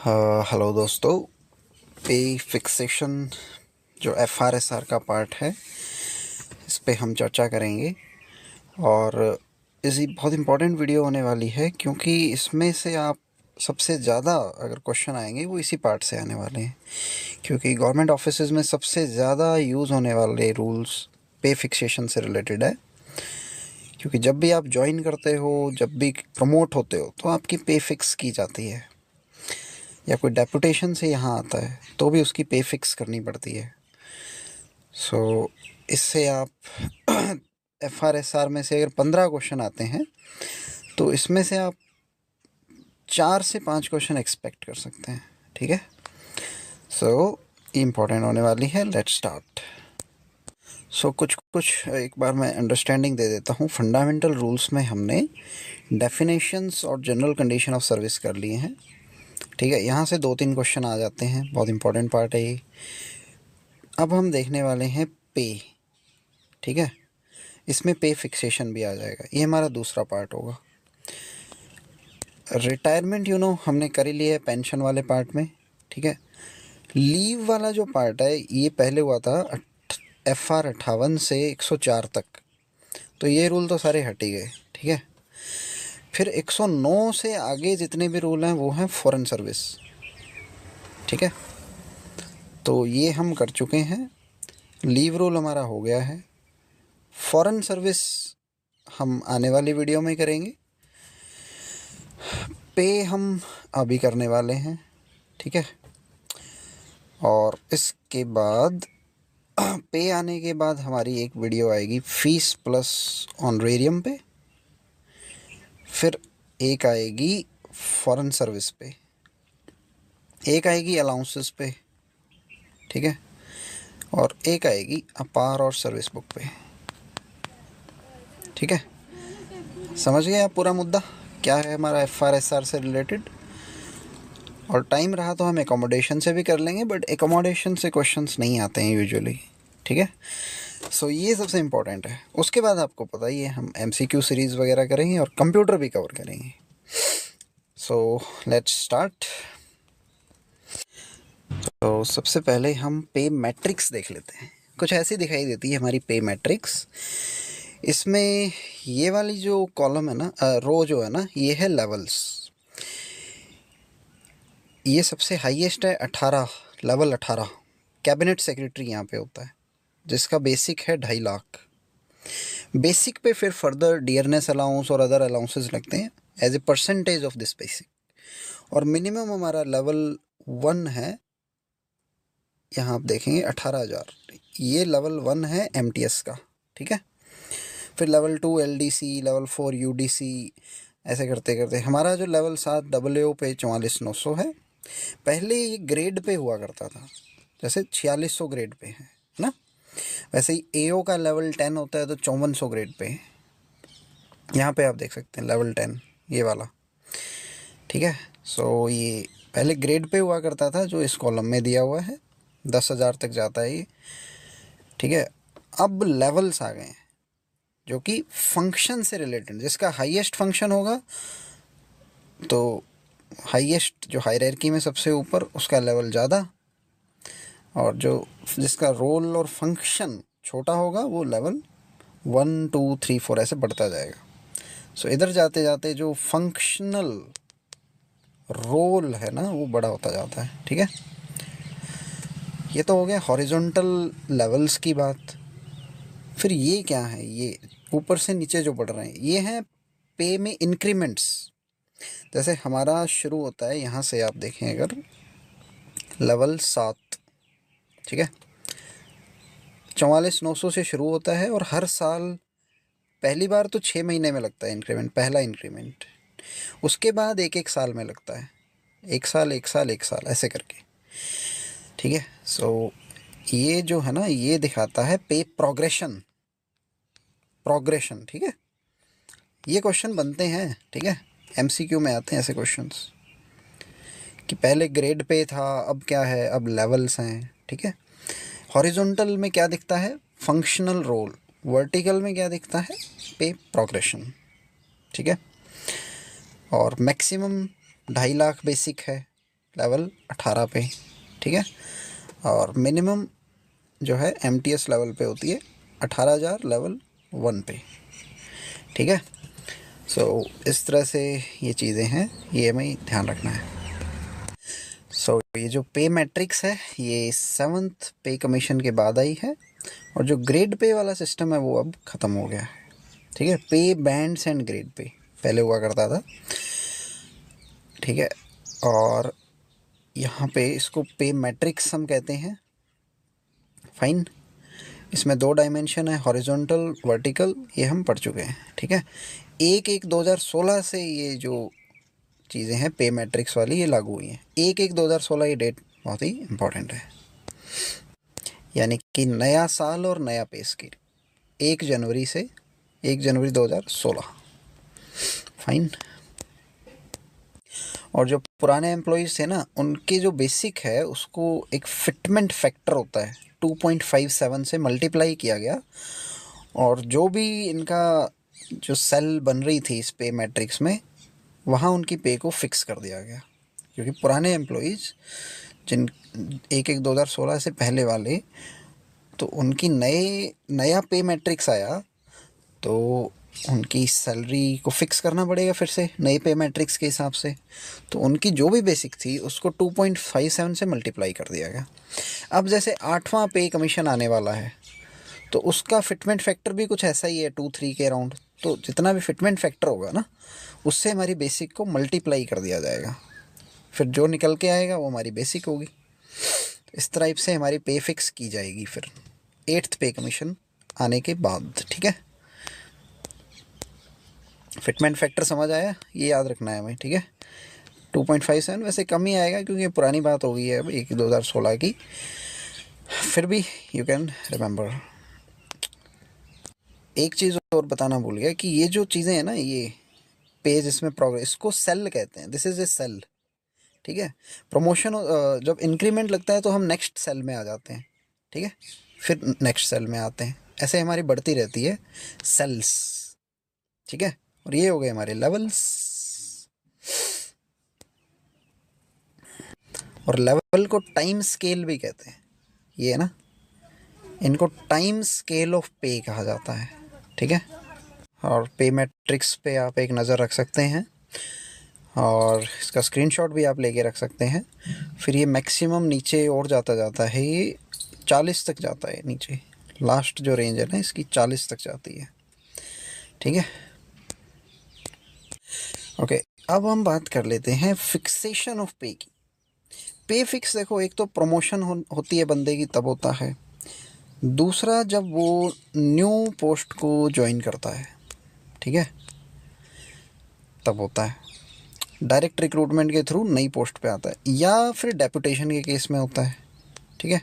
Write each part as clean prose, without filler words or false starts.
Hello दोस्तों। पे fixation जो FRSR का पार्ट है, इस पे हम चर्चा करेंगे। और इसी बहुत इम्पोर्टेंट वीडियो होने वाली है, क्योंकि इसमें से आप सबसे ज़्यादा अगर क्वेश्चन आएंगे वो इसी पार्ट से आने वाले हैं। क्योंकि गवर्नमेंट ऑफिसेज में सबसे ज़्यादा यूज़ होने वाले रूल्स पे फिक्सेशन से रिलेटेड है। क्योंकि जब भी आप ज्वाइन करते हो, जब भी प्रमोट होते हो, तो आपकी पे फिक्स की जाती है, या कोई डेपुटेशन से यहाँ आता है तो भी उसकी पे फिक्स करनी पड़ती है। सो इससे आप FRSR में से अगर 15 क्वेश्चन आते हैं तो इसमें से आप 4 से 5 क्वेश्चन एक्सपेक्ट कर सकते हैं। ठीक है, सो इम्पोर्टेंट होने वाली है। Let's start. सो कुछ एक बार मैं अंडरस्टैंडिंग दे देता हूँ। फंडामेंटल रूल्स में हमने डेफिनेशंस और जनरल कंडीशन ऑफ सर्विस कर लिए हैं। ठीक है, यहाँ से 2-3 क्वेश्चन आ जाते हैं, बहुत इंपॉर्टेंट पार्ट है ये। अब हम देखने वाले हैं पे। ठीक है, इसमें पे फिक्सेशन भी आ जाएगा, ये हमारा दूसरा पार्ट होगा। रिटायरमेंट हमने कर ही लिया है पेंशन वाले पार्ट में। ठीक है, लीव वाला जो पार्ट है ये पहले हुआ था FR 58 से 104 तक, तो ये रूल तो सारे हट ही गए। ठीक है, फिर 109 से आगे जितने भी रूल हैं वो हैं फॉरेन सर्विस। ठीक है, तो ये हम कर चुके हैं। लीव रूल हमारा हो गया है। फॉरेन सर्विस हम आने वाली वीडियो में करेंगे। पे हम अभी करने वाले हैं। ठीक है, और इसके बाद पे आने के बाद हमारी एक वीडियो आएगी फीस प्लस ऑनरेरियम पे। फिर एक आएगी फॉरेन सर्विस पे, एक आएगी अलाउंसेस पे। ठीक है, और एक आएगी अपार और सर्विस बुक पे। ठीक है, समझ गए आप पूरा मुद्दा क्या है हमारा FRSR से रिलेटेड। और टाइम रहा तो हम एकोमोडेशन से भी कर लेंगे, बट एकोमोडेशन से क्वेश्चंस नहीं आते हैं यूजुअली। ठीक है, सो ये सबसे इम्पोर्टेंट है। उसके बाद आपको पता ही है हम MCQ सीरीज़ वगैरह करेंगे और कंप्यूटर भी कवर करेंगे। So let's start. तो सबसे पहले हम पे मैट्रिक्स देख लेते हैं। कुछ ऐसी दिखाई देती है हमारी पे मैट्रिक्स। इसमें ये वाली जो कॉलम है ना, रो जो है ना, ये है लेवल्स। ये सबसे हाईएस्ट है 18, लेवल 18। कैबिनेट सेक्रेटरी यहाँ पे होता है, जिसका बेसिक है 2.5 लाख। बेसिक पे फिर फर्दर डियरनेस अलाउंस और अदर अलाउंसेस लगते हैं as a percentage of this basic. और मिनिमम हमारा लेवल 1 है, यहाँ आप देखेंगे 18,000। ये लेवल 1 है MTS का। ठीक है, फिर लेवल 2 LDC, लेवल 4 UDC, ऐसे करते करते हमारा जो लेवल 7 AAO पे 44,900 है। पहले ये ग्रेड पे हुआ करता था, जैसे 4600 ग्रेड पे है ना, वैसे ही AO का लेवल 10 होता है तो 5400 ग्रेड पे है। यहाँ पे आप देख सकते हैं लेवल 10 ये वाला। ठीक है, सो ये पहले ग्रेड पे हुआ करता था, जो इस कॉलम में दिया हुआ है 10,000 तक जाता है ये। ठीक है, अब लेवल्स आ गए हैं जो कि फंक्शन से रिलेटेड, जिसका हाईएस्ट फंक्शन होगा तो हाईएस्ट जो हायरार्की में सबसे ऊपर उसका लेवल ज़्यादा, और जो जिसका रोल और फंक्शन छोटा होगा वो लेवल 1 2 3 4 ऐसे बढ़ता जाएगा। सो इधर जाते जाते जो फंक्शनल रोल है ना वो बड़ा होता जाता है। ठीक है, ये तो हो गया हॉरिजॉन्टल लेवल्स की बात। फिर ये क्या है, ये ऊपर से नीचे जो बढ़ रहे हैं ये हैं पे में इंक्रीमेंट्स। जैसे हमारा शुरू होता है यहाँ से, आप देखें अगर लेवल 7। ठीक है, 44,900 से शुरू होता है और हर साल पहली बार तो 6 महीने में लगता है इंक्रीमेंट, पहला इंक्रीमेंट। उसके बाद एक एक साल में लगता है, एक साल एक साल एक साल ऐसे करके। ठीक है, सो ये जो है ना ये दिखाता है पे प्रोग्रेशन। प्रोग्रेशन, ठीक है, ये क्वेश्चन बनते हैं। ठीक है, MCQ में आते हैं ऐसे क्वेश्चंस कि पहले ग्रेड पे था अब क्या है, अब लेवल्स हैं। ठीक है, हॉरिजॉन्टल में क्या दिखता है, फंक्शनल रोल। वर्टिकल में क्या दिखता है, पे प्रोग्रेशन। ठीक है, और मैक्सिमम 2.5 लाख बेसिक है। लेवल 18 पे, ठीक है। और मिनिमम जो है MTS लेवल पे होती है 18,000 लेवल 1 पे, ठीक है। सो इस तरह से ये चीज़ें हैं, ये हमें ध्यान रखना है। सो ये जो पे मैट्रिक्स है ये 7th पे कमीशन के बाद आई है, और जो ग्रेड पे वाला सिस्टम है वो अब ख़त्म हो गया है, ठीक है। पे बैंड्स एंड ग्रेड पे पहले हुआ करता था, ठीक है। और यहाँ पे इसको पे मैट्रिक्स हम कहते हैं, फाइन। इसमें 2 डायमेंशन है, हॉरिजॉन्टल वर्टिकल, ये हम पढ़ चुके हैं, ठीक है। 1/1/2016 से ये जो चीज़ें हैं पे मैट्रिक्स वाली ये लागू हुई हैं। 1/1/2016 ये डेट बहुत ही इम्पोर्टेंट है, यानी कि नया साल और नया पे स्केल 1 जनवरी से 1 जनवरी 2016, फाइन। और जो पुराने एम्प्लॉयज़ थे ना, उनके जो बेसिक है उसको एक फिटमेंट फैक्टर होता है 2.57 से मल्टीप्लाई किया गया, और जो भी इनका जो सेल बन रही थी इस पे मैट्रिक्स में, वहाँ उनकी पे को फिक्स कर दिया गया। क्योंकि पुराने एम्प्लॉयज़ जिन 1/1/2016 से पहले वाले, तो उनकी नया पे मैट्रिक्स आया तो उनकी सैलरी को फिक्स करना पड़ेगा फिर से नए पे मैट्रिक्स के हिसाब से। तो उनकी जो भी बेसिक थी उसको 2.57 से मल्टीप्लाई कर दिया गया। अब जैसे 8वां पे कमीशन आने वाला है तो उसका फिटमेंट फैक्टर भी कुछ ऐसा ही है 2-3 के अराउंड। तो जितना भी फिटमेंट फैक्टर होगा ना, उससे हमारी बेसिक को मल्टीप्लाई कर दिया जाएगा, फिर जो निकल के आएगा वो हमारी बेसिक होगी। इस टाइप से हमारी पे फिक्स की जाएगी फिर 8th पे कमीशन आने के बाद, ठीक है। फिटमेंट फैक्टर समझ आया, ये याद रखना है हमें, ठीक है। 2.57 वैसे कम ही आएगा क्योंकि पुरानी बात हो गई है अब 1/2016 की, फिर भी यू कैन रिमेंबर। एक चीज़ और बताना भूल गया कि ये जो चीज़ें हैं ना, ये पेज इसमें प्रोग्रेस, इसको सेल कहते हैं, दिस इज़ ए सेल, ठीक है। प्रमोशन जब इंक्रीमेंट लगता है तो हम नेक्स्ट सेल में आ जाते हैं, ठीक है, फिर नेक्स्ट सेल में आते हैं, ऐसे हमारी बढ़ती रहती है सेल्स, ठीक है। और ये हो गए हमारे लेवल्स। और लेवल को टाइम स्केल भी कहते हैं, ये है ना, इनको टाइम स्केल ऑफ पे कहा जाता है, ठीक है। और पे मैट्रिक्स पे आप एक नज़र रख सकते हैं, और इसका स्क्रीनशॉट भी आप लेके रख सकते हैं। फिर ये मैक्सिमम नीचे और जाता है, ये 40 तक जाता है नीचे, लास्ट जो रेंज है ना इसकी 40 तक जाती है, ठीक है। ओके, अब हम बात कर लेते हैं फिक्सेशन ऑफ पे की। पे फिक्स देखो, एक तो प्रमोशन होती है बंदे की तब होता है, दूसरा जब वो न्यू पोस्ट को ज्वाइन करता है, ठीक है, तब होता है। डायरेक्ट रिक्रूटमेंट के थ्रू नई पोस्ट पे आता है, या फिर डेपुटेशन के केस में होता है, ठीक है।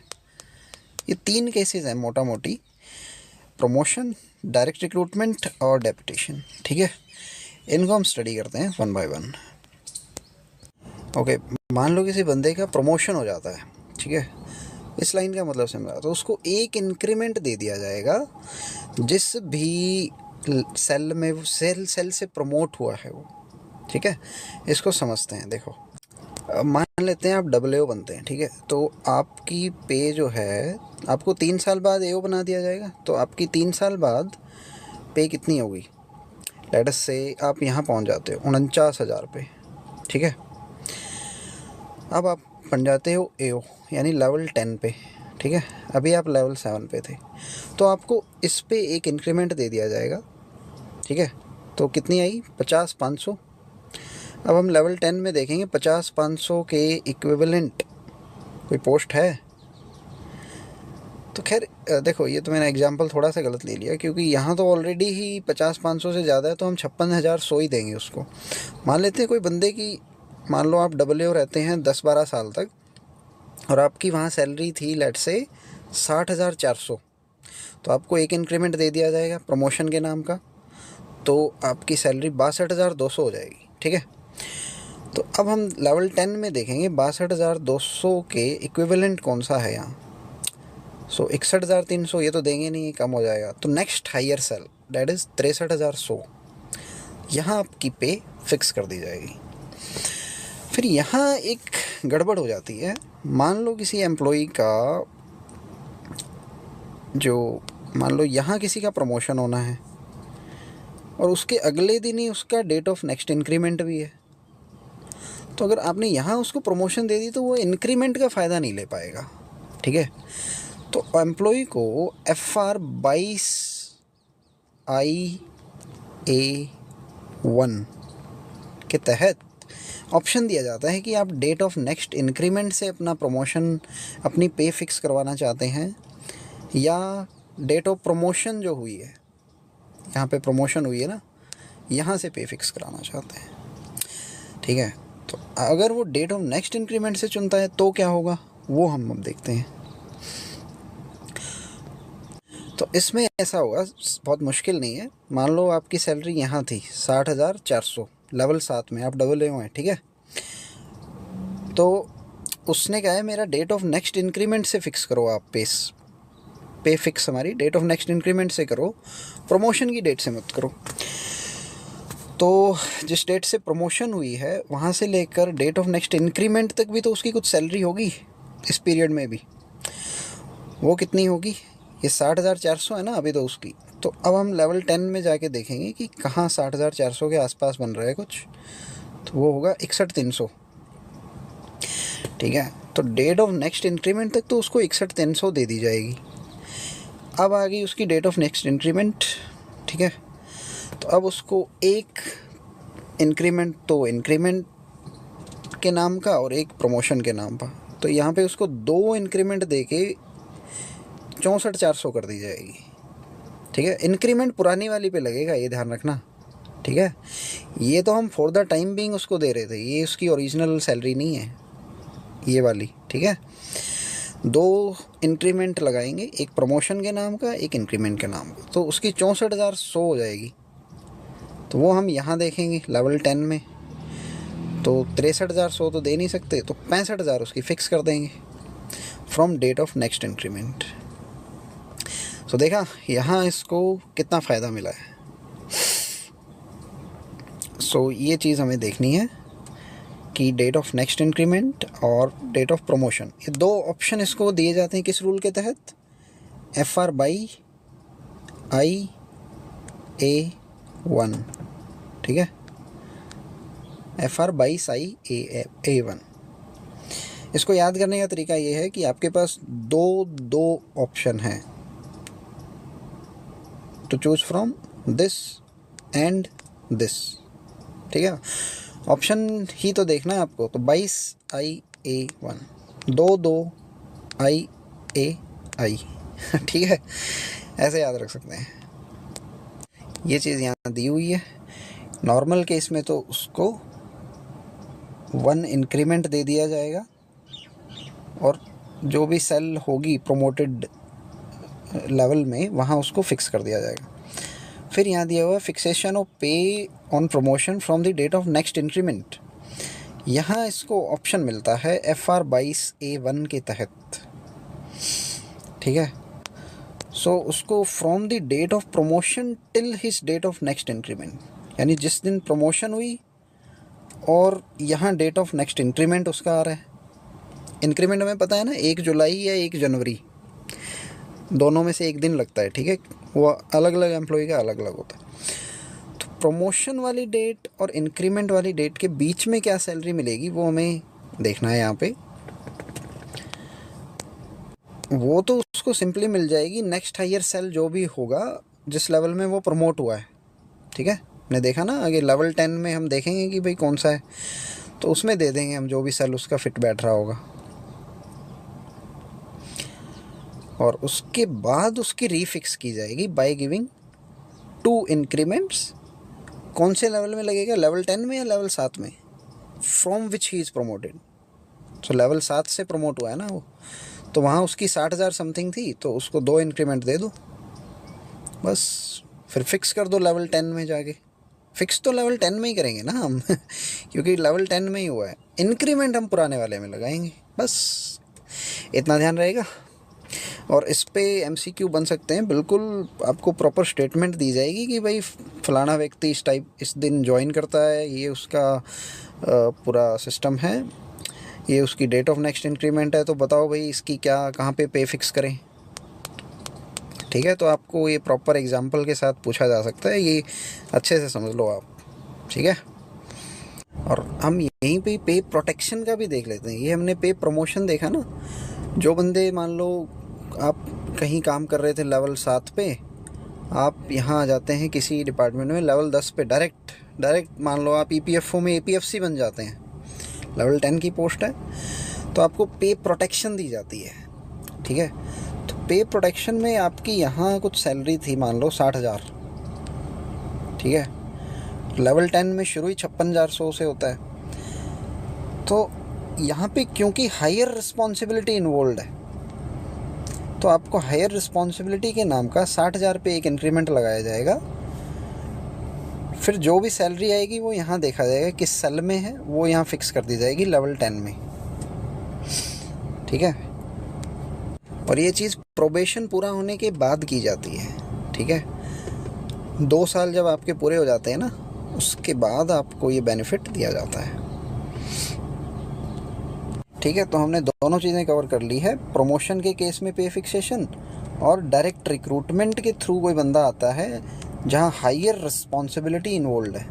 ये 3 केसेस हैं मोटा मोटी, प्रमोशन, डायरेक्ट रिक्रूटमेंट और डेपुटेशन, ठीक है। इनको हम स्टडी करते हैं 1 बाय 1। ओके, मान लो किसी बंदे का प्रमोशन हो जाता है, ठीक है, इस लाइन का मतलब समझा, तो उसको एक इंक्रीमेंट दे दिया जाएगा जिस भी सेल में वो सेल से प्रमोट हुआ है वो, ठीक है। इसको समझते हैं, देखो मान लेते हैं आप AO बनते हैं, ठीक है, तो आपकी पे जो है, आपको 3 साल बाद AO बना दिया जाएगा, तो आपकी 3 साल बाद पे कितनी होगी, लेट अस से आप यहाँ पहुँच जाते हो 49,000 पे, ठीक है। अब आप बन जाते हो AO यानी लेवल 10 पे, ठीक है, अभी आप लेवल 7 पे थे, तो आपको इस पे एक इंक्रीमेंट दे दिया जाएगा, ठीक है। तो कितनी आई, 50-500। अब हम लेवल 10 में देखेंगे 50-500 के इक्विवेलेंट कोई पोस्ट है, तो खैर देखो ये तो मैंने एग्जांपल थोड़ा सा गलत ले लिया, क्योंकि यहाँ तो ऑलरेडी ही 50-500 से ज़्यादा है, तो हम 56,100 ही देंगे उसको। मान लेते हैं कोई बंदे की, मान लो आप AO रहते हैं 10-12 साल तक, और आपकी वहाँ सैलरी थी लेट से 60,400, तो आपको एक इंक्रीमेंट दे दिया जाएगा प्रमोशन के नाम का, तो आपकी सैलरी 62,200 हो जाएगी, ठीक है। तो अब हम लेवल 10 में देखेंगे 62,200 के इक्विवेलेंट कौन सा है यहाँ। सो 61,300 ये तो देंगे नहीं, कम हो जाएगा, तो next higher cell that is 63,100, यहाँ आपकी पे फिक्स कर दी जाएगी। फिर यहाँ एक गड़बड़ हो जाती है। मान लो किसी एम्प्लॉई का मान लो यहाँ किसी का प्रमोशन होना है और उसके अगले दिन ही उसका डेट ऑफ नेक्स्ट इंक्रीमेंट भी है, तो अगर आपने यहाँ उसको प्रमोशन दे दी तो वो इंक्रीमेंट का फ़ायदा नहीं ले पाएगा। ठीक है, तो एम्प्लॉई को FR22IA1 के तहत ऑप्शन दिया जाता है कि आप डेट ऑफ नेक्स्ट इंक्रीमेंट से अपना प्रमोशन, अपनी पे फिक्स करवाना चाहते हैं या डेट ऑफ प्रमोशन जो हुई है, यहाँ पे प्रमोशन हुई है ना, यहाँ से पे फिक्स कराना चाहते हैं। ठीक है, तो अगर वो डेट ऑफ नेक्स्ट इंक्रीमेंट से चुनता है तो क्या होगा वो हम अब देखते हैं। तो इसमें ऐसा होगा, बहुत मुश्किल नहीं है। मान लो आपकी सैलरी यहाँ थी 60,400, लेवल 7 में, आप डबल ए हैं। ठीक है, तो उसने कहा है मेरा डेट ऑफ नेक्स्ट इंक्रीमेंट से फिक्स करो, आप पे फिक्स हमारी डेट ऑफ नेक्स्ट इंक्रीमेंट से करो, प्रमोशन की डेट से मत करो। तो जिस डेट से प्रमोशन हुई है वहाँ से लेकर डेट ऑफ नेक्स्ट इंक्रीमेंट तक भी तो उसकी कुछ सैलरी होगी इस पीरियड में भी। वो कितनी होगी, ये 60,400 है ना अभी तो उसकी। तो अब हम लेवल 10 में जाके देखेंगे कि कहाँ 60,400 के आसपास बन रहा है कुछ, तो वो होगा 61,300। ठीक है, तो डेट ऑफ नेक्स्ट इंक्रीमेंट तक तो उसको 61,300 दे दी जाएगी। अब आ गई उसकी डेट ऑफ नेक्स्ट इंक्रीमेंट। ठीक है, तो अब उसको एक इंक्रीमेंट, तो इंक्रीमेंट के नाम का और एक प्रमोशन के नाम का, तो यहाँ पे उसको 2 इंक्रीमेंट दे के 64,400 कर दी जाएगी। ठीक है, इंक्रीमेंट पुरानी वाली पे लगेगा, ये ध्यान रखना। ठीक है, ये तो हम फॉर द टाइम बीइंग उसको दे रहे थे, ये उसकी ओरिजिनल सैलरी नहीं है ये वाली। ठीक है, 2 इंक्रीमेंट लगाएंगे, एक प्रमोशन के नाम का, एक इंक्रीमेंट के नाम का, तो उसकी 64,100 हो जाएगी। तो वो हम यहाँ देखेंगे लेवल 10 में, तो 63,100 तो दे नहीं सकते, तो 65,000 उसकी फ़िक्स कर देंगे from date of next increment. तो देखा यहाँ इसको कितना फ़ायदा मिला है। सो ये चीज़ हमें देखनी है कि डेट ऑफ नेक्स्ट इंक्रीमेंट और डेट ऑफ प्रमोशन, ये 2 ऑप्शन इसको दिए जाते हैं किस रूल के तहत, FR22IA1। ठीक है, FR22IA1। इसको याद करने का तरीका ये है कि आपके पास दो ऑप्शन हैं to choose from, this and this. ठीक है, ऑप्शन ही तो देखना है आपको। तो 22IA1, 22IA। ठीक है, ऐसे याद रख सकते हैं। ये चीज़ यहाँ दी हुई है। नॉर्मल केस में तो उसको 1 इंक्रीमेंट दे दिया जाएगा और जो भी सेल होगी प्रोमोटेड लेवल में वहाँ उसको फिक्स कर दिया जाएगा। फिर यहाँ दिया हुआ है fixation of pay on promotion from the date of next increment. यहाँ इसको ऑप्शन मिलता है FR22A1 के तहत। ठीक है, सो उसको from the date of promotion till his date of next increment, यानी जिस दिन प्रमोशन हुई और यहाँ डेट ऑफ नेक्स्ट इंक्रीमेंट उसका आ रहा है। इंक्रीमेंट हमें पता है ना, 1 जुलाई या 1 जनवरी, दोनों में से एक दिन लगता है। ठीक है, वो अलग अलग एम्प्लॉय का अलग अलग होता है। तो प्रमोशन वाली डेट और इंक्रीमेंट वाली डेट के बीच में क्या सैलरी मिलेगी वो हमें देखना है यहाँ पे। वो तो उसको सिंपली मिल जाएगी नेक्स्ट हायर सेल जो भी होगा जिस लेवल में वो प्रमोट हुआ है। ठीक है, हमने देखा ना आगे लेवल 10 में हम देखेंगे कि भाई कौन सा है, तो उसमें दे देंगे हम जो भी सेल उसका फिट बैठ रहा होगा। और उसके बाद उसकी रीफिक्स की जाएगी बाय गिविंग 2 इंक्रीमेंट्स। कौन से लेवल में लगेगा, लेवल 10 में या लेवल 7 में, from which he is promoted. तो लेवल 7 से प्रमोट हुआ है ना वो, तो वहाँ उसकी 60,000 समथिंग थी, तो उसको 2 इंक्रीमेंट दे दो बस। फिर फिक्स कर दो लेवल 10 में जाके। फिक्स तो लेवल 10 में ही करेंगे ना हम क्योंकि लेवल 10 में ही हुआ है। इंक्रीमेंट हम पुराने वाले में लगाएंगे, बस इतना ध्यान रहेगा। और इस पे MCQ बन सकते हैं, बिल्कुल आपको प्रॉपर स्टेटमेंट दी जाएगी कि भाई फलाना व्यक्ति इस दिन ज्वाइन करता है, ये उसका पूरा सिस्टम है, ये उसकी डेट ऑफ नेक्स्ट इंक्रीमेंट है, तो बताओ भाई इसकी क्या, कहाँ पे पे फिक्स करें। ठीक है, तो आपको ये प्रॉपर एग्जांपल के साथ पूछा जा सकता है, ये अच्छे से समझ लो आप। ठीक है, और हम यहीं पे पे प्रोटेक्शन का भी देख लेते हैं। ये हमने पे प्रमोशन देखा ना, जो बंदे मान लो आप कहीं काम कर रहे थे लेवल 7 पे, आप यहाँ आ जाते हैं किसी डिपार्टमेंट में लेवल 10 पे, डायरेक्ट मान लो आप ईपीएफओ में एपीएफसी बन जाते हैं, लेवल 10 की पोस्ट है, तो आपको पे प्रोटेक्शन दी जाती है। ठीक है, तो पे प्रोटेक्शन में आपकी यहाँ कुछ सैलरी थी मान लो 60,000। ठीक है, लेवल 10 में शुरू ही 56,100 से होता है। तो यहाँ पे क्योंकि हायर रिस्पॉन्सिबिलिटी इन्वॉल्व है, तो आपको हायर रिस्पॉन्सिबिलिटी के नाम का 60,000 पे एक इंक्रीमेंट लगाया जाएगा। फिर जो भी सैलरी आएगी वो यहाँ देखा जाएगा किस सेल में है, वो यहाँ फिक्स कर दी जाएगी लेवल 10 में। ठीक है, और ये चीज़ प्रोबेशन पूरा होने के बाद की जाती है। ठीक है, 2 साल जब आपके पूरे हो जाते हैं ना, उसके बाद आपको ये बेनिफिट दिया जाता है। ठीक है, तो हमने दोनों चीज़ें कवर कर ली है, प्रमोशन के केस में पे फिक्सेशन, और डायरेक्ट रिक्रूटमेंट के थ्रू कोई बंदा आता है जहाँ हायर रिस्पॉन्सिबिलिटी इन्वॉल्व है।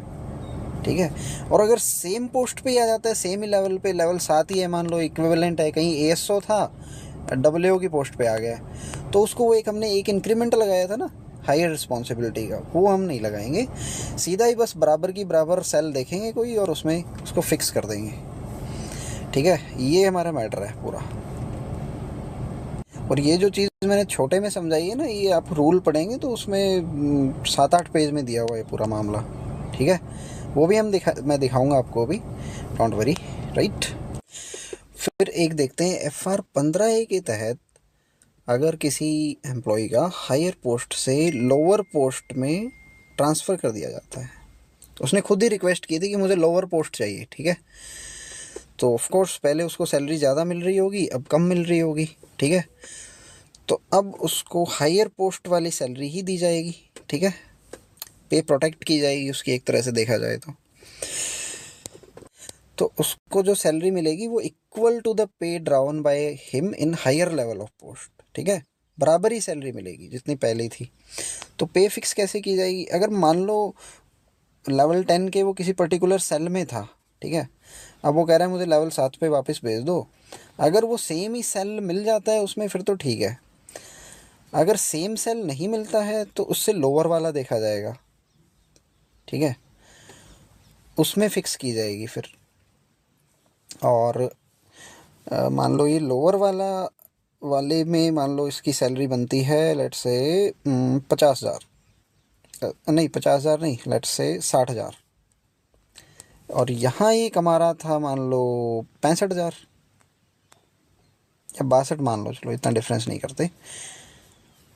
ठीक है, और अगर सेम पोस्ट पे ही आ जाता है, सेम ही लेवल पे, लेवल 7 ही है मान लो, इक्विवेलेंट है, कहीं एएसओ था डब्ल्यूओ की पोस्ट पे आ गया, तो उसको वो एक हमने एक इंक्रीमेंट लगाया था ना हायर रिस्पॉन्सिबिलिटी का, वो हम नहीं लगाएंगे, सीधा ही बस बराबर की बराबर सेल देखेंगे कोई और उसमें उसको फिक्स कर देंगे। ठीक है, ये हमारा मैटर है पूरा। और ये जो चीज़ मैंने छोटे में समझाई है ना, ये आप रूल पढ़ेंगे तो उसमें 7-8 पेज में दिया हुआ है पूरा मामला। ठीक है, वो भी मैं दिखाऊंगा आपको अभी, डोंट वरी। राइट, फिर एक देखते हैं FR 15A के तहत अगर किसी एम्प्लॉय का हायर पोस्ट से लोअर पोस्ट में ट्रांसफ़र कर दिया जाता है, उसने खुद ही रिक्वेस्ट की थी कि मुझे लोअर पोस्ट चाहिए। ठीक है, तो ऑफ कोर्स पहले उसको सैलरी ज़्यादा मिल रही होगी, अब कम मिल रही होगी। ठीक है, तो अब उसको हायर पोस्ट वाली सैलरी ही दी जाएगी। ठीक है, पे प्रोटेक्ट की जाएगी उसकी, एक तरह से देखा जाए तो उसको जो सैलरी मिलेगी वो equal to the pay drawn by him in higher level of post. ठीक है, बराबर ही सैलरी मिलेगी जितनी पहले थी। तो पे फिक्स कैसे की जाएगी, अगर मान लो लेवल 10 के वो किसी पर्टिकुलर सेल में था। ठीक है, अब वो कह रहा है मुझे लेवल 7 पे वापस भेज दो, अगर वो सेम ही सेल मिल जाता है उसमें फिर तो ठीक है, अगर सेम सेल नहीं मिलता है तो उससे लोअर वाला देखा जाएगा। ठीक है, उसमें फ़िक्स की जाएगी फिर। और मान लो ये लोअर वाले में मान लो इसकी सैलरी बनती है लेट्स से 50,000, नहीं 50,000 नहीं, लेट्स से 60,000, और यहाँ ये कमा रहा था मान लो 65,000 या 62 मान लो, चलो इतना डिफरेंस नहीं करते।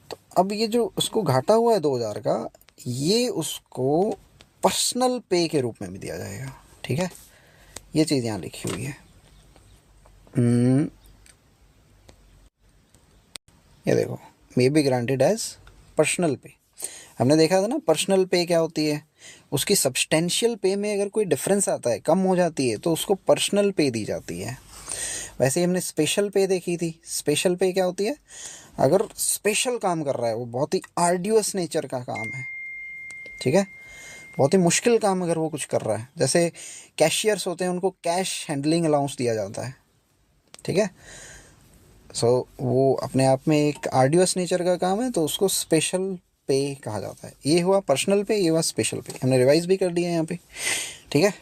तो अब ये जो उसको घाटा हुआ है 2,000 का, ये उसको पर्सनल पे के रूप में भी दिया जाएगा। ठीक है, ये चीज़ यहाँ लिखी हुई है। ये देखो, may be granted as personal pay. हमने देखा था ना पर्सनल पे क्या होती है, उसकी सब्सटेंशियल पे में अगर कोई डिफरेंस आता है, कम हो जाती है, तो उसको पर्सनल पे दी जाती है। वैसे ही हमने स्पेशल पे देखी थी। स्पेशल पे क्या होती है, अगर स्पेशल काम कर रहा है वो, बहुत ही आर्ड्यूअस नेचर का काम है। ठीक है, बहुत ही मुश्किल काम अगर वो कुछ कर रहा है, जैसे कैशियर्स होते हैं उनको कैश हैंडलिंग अलाउंस दिया जाता है। ठीक है, सो वो अपने आप में एक आर्ड्यूअस नेचर का काम है, तो उसको स्पेशल पे कहा जाता है। ये हुआ पर्सनल पे, ये हुआ स्पेशल पे, हमने रिवाइज भी कर दिया है यहाँ पे। ठीक है,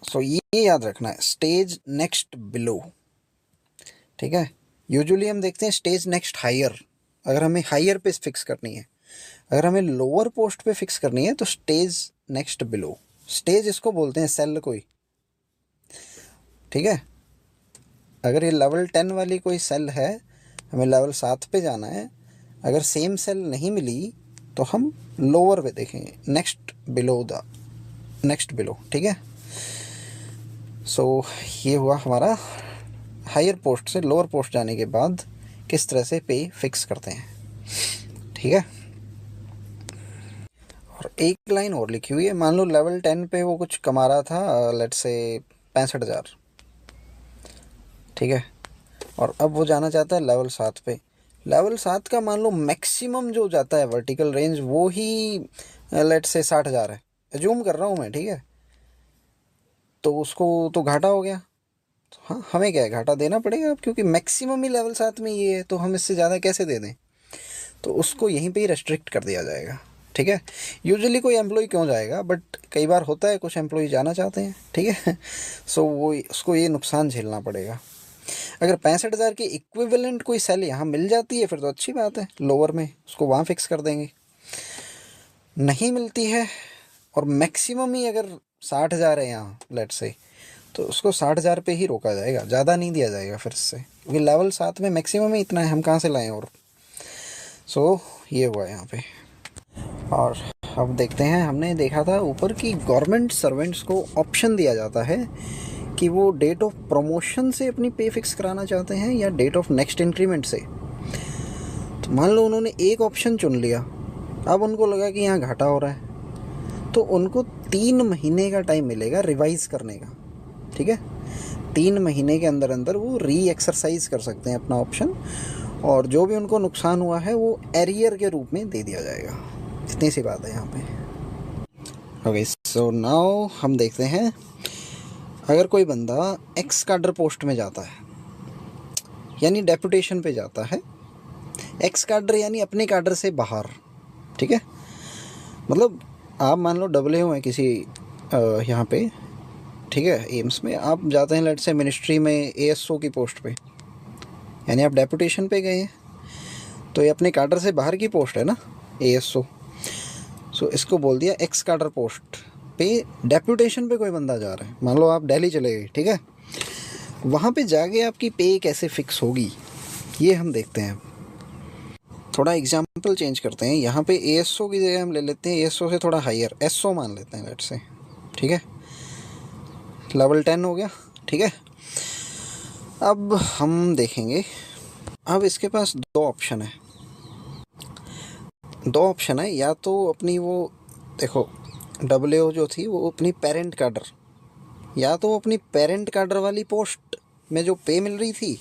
सो ये याद रखना है, स्टेज नेक्स्ट बिलो। ठीक है, यूजुअली हम देखते हैं स्टेज नेक्स्ट हायर, अगर हमें हायर पे फिक्स करनी है। अगर हमें लोअर पोस्ट पे फिक्स करनी है तो स्टेज नेक्स्ट बिलो। स्टेज इसको बोलते हैं सेल कोई। ठीक है, अगर ये लेवल 10 वाली कोई सेल है, हमें लेवल 7 पे जाना है, अगर सेम सेल नहीं मिली तो हम लोअर पे देखेंगे, नेक्स्ट बिलो। ठीक है, सो ये हुआ हमारा हायर पोस्ट से लोअर पोस्ट जाने के बाद किस तरह से पे फिक्स करते हैं। ठीक है, और एक लाइन और लिखी हुई है, मान लो लेवल 10 पे वो कुछ कमा रहा था लेट्स से 65,000। ठीक है। और अब वो जाना चाहता है लेवल 7 पे। लेवल 7 का मान लो मैक्सिमम जो जाता है वर्टिकल रेंज वो ही लेट से 60,000 है, एज्यूम कर रहा हूँ मैं, ठीक है। तो उसको तो घाटा हो गया। तो हाँ, हमें क्या है, घाटा देना पड़ेगा अब, क्योंकि मैक्सिमम ही लेवल 7 में ये है, तो हम इससे ज़्यादा कैसे दे दें। तो उसको यहीं पे ही रेस्ट्रिक्ट कर दिया जाएगा, ठीक है। यूजुअली कोई एम्प्लॉय क्यों जाएगा, बट कई बार होता है कुछ एम्प्लॉय जाना चाहते हैं, ठीक है। सो वो उसको ये नुकसान झेलना पड़ेगा। अगर 65,000 की इक्विवेलेंट कोई सेल यहाँ मिल जाती है फिर तो अच्छी बात है, लोअर में उसको वहाँ फिक्स कर देंगे। नहीं मिलती है और मैक्सिमम ही अगर 60,000 है यहाँ लेट से, तो उसको 60,000 पे ही रोका जाएगा, ज़्यादा नहीं दिया जाएगा फिर से, क्योंकि लेवल 7 में मैक्सिमम ही इतना है, हम कहाँ से लाएं। और सो ये हुआ यहाँ पे। और अब देखते हैं, हमने देखा था ऊपर कि गवर्नमेंट सर्वेंट्स को ऑप्शन दिया जाता है कि वो डेट ऑफ प्रमोशन से अपनी पे फिक्स कराना चाहते हैं या डेट ऑफ नेक्स्ट इंक्रीमेंट से। तो मान लो उन्होंने एक ऑप्शन चुन लिया, अब उनको लगा कि यहाँ घाटा हो रहा है, तो उनको 3 महीने का टाइम मिलेगा रिवाइज करने का, ठीक है। 3 महीने के अंदर अंदर वो री एक्सरसाइज कर सकते हैं अपना ऑप्शन, और जो भी उनको नुकसान हुआ है वो एरियर के रूप में दे दिया जाएगा। इतनी सी बात है यहाँ पे। ओके, सो नाउ हम देखते हैं, अगर कोई बंदा एक्स काडर पोस्ट में जाता है, यानी डेपुटेशन पे जाता है, एक्स काडर यानी अपने काडर से बाहर, ठीक है। मतलब आप मान लो डब्ल्यू हैं किसी यहाँ पे, ठीक है, एम्स में आप जाते हैं, लेट से मिनिस्ट्री में एएसओ की पोस्ट पे, यानी आप डेपुटेशन पे गए हैं, तो ये अपने काडर से बाहर की पोस्ट है ना, एएसओ। सो इसको बोल दिया एक्स काडर पोस्ट पे डेपुटेशन पे कोई बंदा जा रहा है। मान लो आप दिल्ली चले गए, ठीक है, वहाँ पे जाके आपकी पे कैसे फिक्स होगी ये हम देखते हैं। थोड़ा एग्जाम्पल चेंज करते हैं, यहाँ पे एएसओ की जगह हम ले लेते हैं एएसओ से थोड़ा हायर, एसओ मान लेते हैं लेट से, ठीक है, लेवल 10 हो गया, ठीक है। अब हम देखेंगे, अब इसके पास दो ऑप्शन है, या तो अपनी वो देखो डब्ल्यू जो थी वो अपनी पेरेंट काडर, या तो अपनी पेरेंट काडर वाली पोस्ट में जो पे मिल रही थी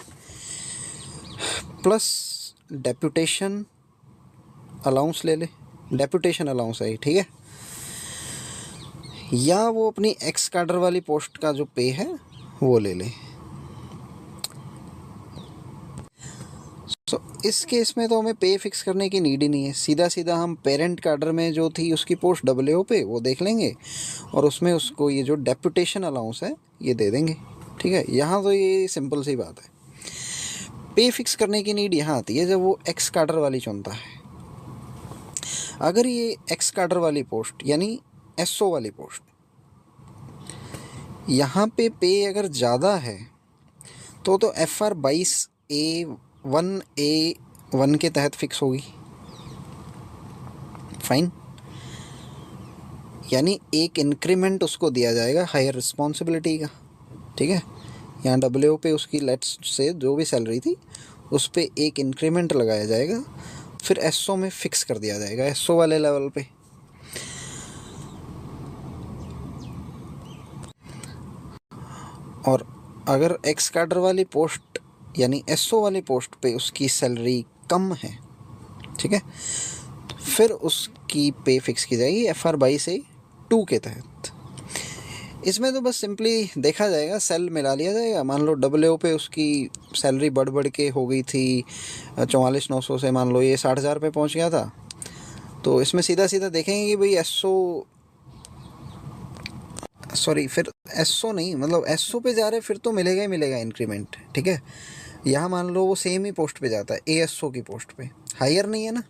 प्लस डेपुटेशन अलाउंस ले ले, डेपुटेशन अलाउंस है, ठीक है, या वो अपनी एक्स काडर वाली पोस्ट का जो पे है वो ले ले। सो इस केस में तो हमें पे फिक्स करने की नीड ही नहीं है, सीधा सीधा हम पेरेंट काडर में जो थी उसकी पोस्ट डब्ल्यू पे वो देख लेंगे और उसमें उसको ये जो डेपुटेशन अलाउंस है ये दे देंगे, ठीक है। यहाँ तो ये सिंपल सी बात है। पे फिक्स करने की नीड यहाँ आती है जब वो एक्स काडर वाली चुनता है। अगर ये एक्स काडर वाली पोस्ट यानी एसओ वाली पोस्ट, यहाँ पे अगर ज़्यादा है तो FR 22A1A1 के तहत फिक्स होगी, फाइन। यानी एक इंक्रीमेंट उसको दिया जाएगा हायर रिस्पॉन्सिबिलिटी का, ठीक है। यहाँ डब्ल्यू पे उसकी लेट्स से जो भी सैलरी थी उस पर एक इंक्रीमेंट लगाया जाएगा, फिर एसओ में फिक्स कर दिया जाएगा एसओ वाले लेवल पे। और अगर एक्स काडर वाली पोस्ट यानी एसओ वाली पोस्ट पे उसकी सैलरी कम है, ठीक है, फिर उसकी पे फिक्स की जाएगी FR 22A2 के तहत। इसमें तो बस सिंपली देखा जाएगा, सेल मिला लिया जाएगा। मान लो डब्ल्यू पे उसकी सैलरी बढ़ के हो गई थी 44,900 से, मान लो ये 60,000 पे पहुंच गया था, तो इसमें सीधा सीधा देखेंगे कि भाई फिर एसओ नहीं, मतलब एसओ पे जा रहे फिर तो मिलेगा ही मिलेगा इंक्रीमेंट, ठीक है। यहाँ मान लो वो सेम ही पोस्ट पे जाता है एएसओ की पोस्ट पे, हायर नहीं है ना,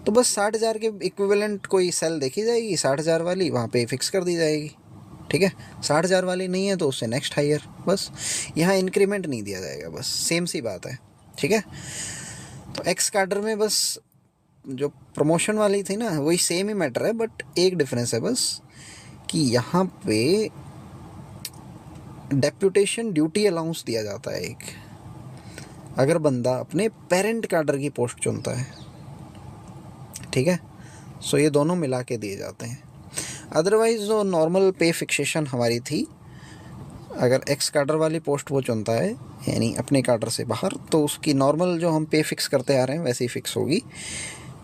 तो बस 60,000 के इक्विवेलेंट कोई सेल देखी जाएगी, 60,000 वाली वहाँ पे फिक्स कर दी जाएगी, ठीक है। 60,000 वाली नहीं है तो उससे नेक्स्ट हायर, बस यहाँ इंक्रीमेंट नहीं दिया जाएगा, बस सेम सी बात है, ठीक है। तो एक्स काडर में बस जो प्रमोशन वाली थी ना वही सेम ही मैटर है, बट एक डिफरेंस है बस कि यहाँ पे डेप्यूटेशन ड्यूटी अलाउंस दिया जाता है एक, अगर बंदा अपने पेरेंट काडर की पोस्ट चुनता है, ठीक है। सो ये दोनों मिला के दिए जाते हैं। अदरवाइज जो नॉर्मल पे फिक्सेशन हमारी थी अगर एक्स कैडर वाली पोस्ट वो चुनता है यानी अपने कैडर से बाहर, तो उसकी नॉर्मल जो हम पे फिक्स करते आ रहे हैं वैसे ही फिक्स होगी।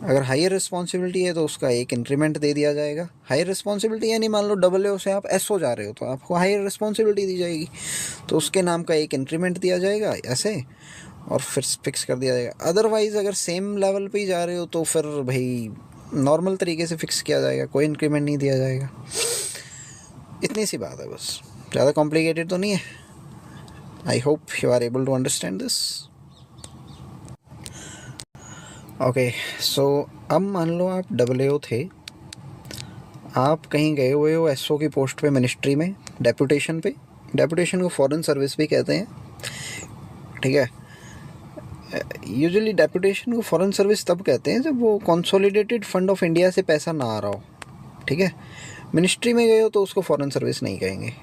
अगर हायर रिस्पॉन्सिबिलिटी है तो उसका एक इंक्रीमेंट दे दिया जाएगा। हायर रिस्पॉन्सिबिलिटी यानी मान लो AA से आप SO जा रहे हो तो आपको हायर रिस्पॉन्सिबिलिटी दी जाएगी, तो उसके नाम का एक इंक्रीमेंट दिया जाएगा ऐसे, और फिर फिक्स कर दिया जाएगा। अदरवाइज़ अगर सेम लेवल पे ही जा रहे हो तो फिर भाई नॉर्मल तरीके से फिक्स किया जाएगा, कोई इंक्रीमेंट नहीं दिया जाएगा। इतनी सी बात है बस, ज़्यादा कॉम्प्लिकेटेड तो नहीं है। I hope you are able to understand this. Okay, so अब मान लो आप AA थे, आप कहीं गए हुए हो SO की पोस्ट पे मिनिस्ट्री में डेपुटेशन पे। डेपुटेशन को फॉरेन सर्विस भी कहते हैं, ठीक है। यूजुअली डेपुटेशन को फॉरेन सर्विस तब कहते हैं जब वो कंसोलिडेटेड फंड ऑफ इंडिया से पैसा ना आ रहा हो, ठीक है। मिनिस्ट्री में गए हो तो उसको फॉरेन सर्विस नहीं कहेंगे,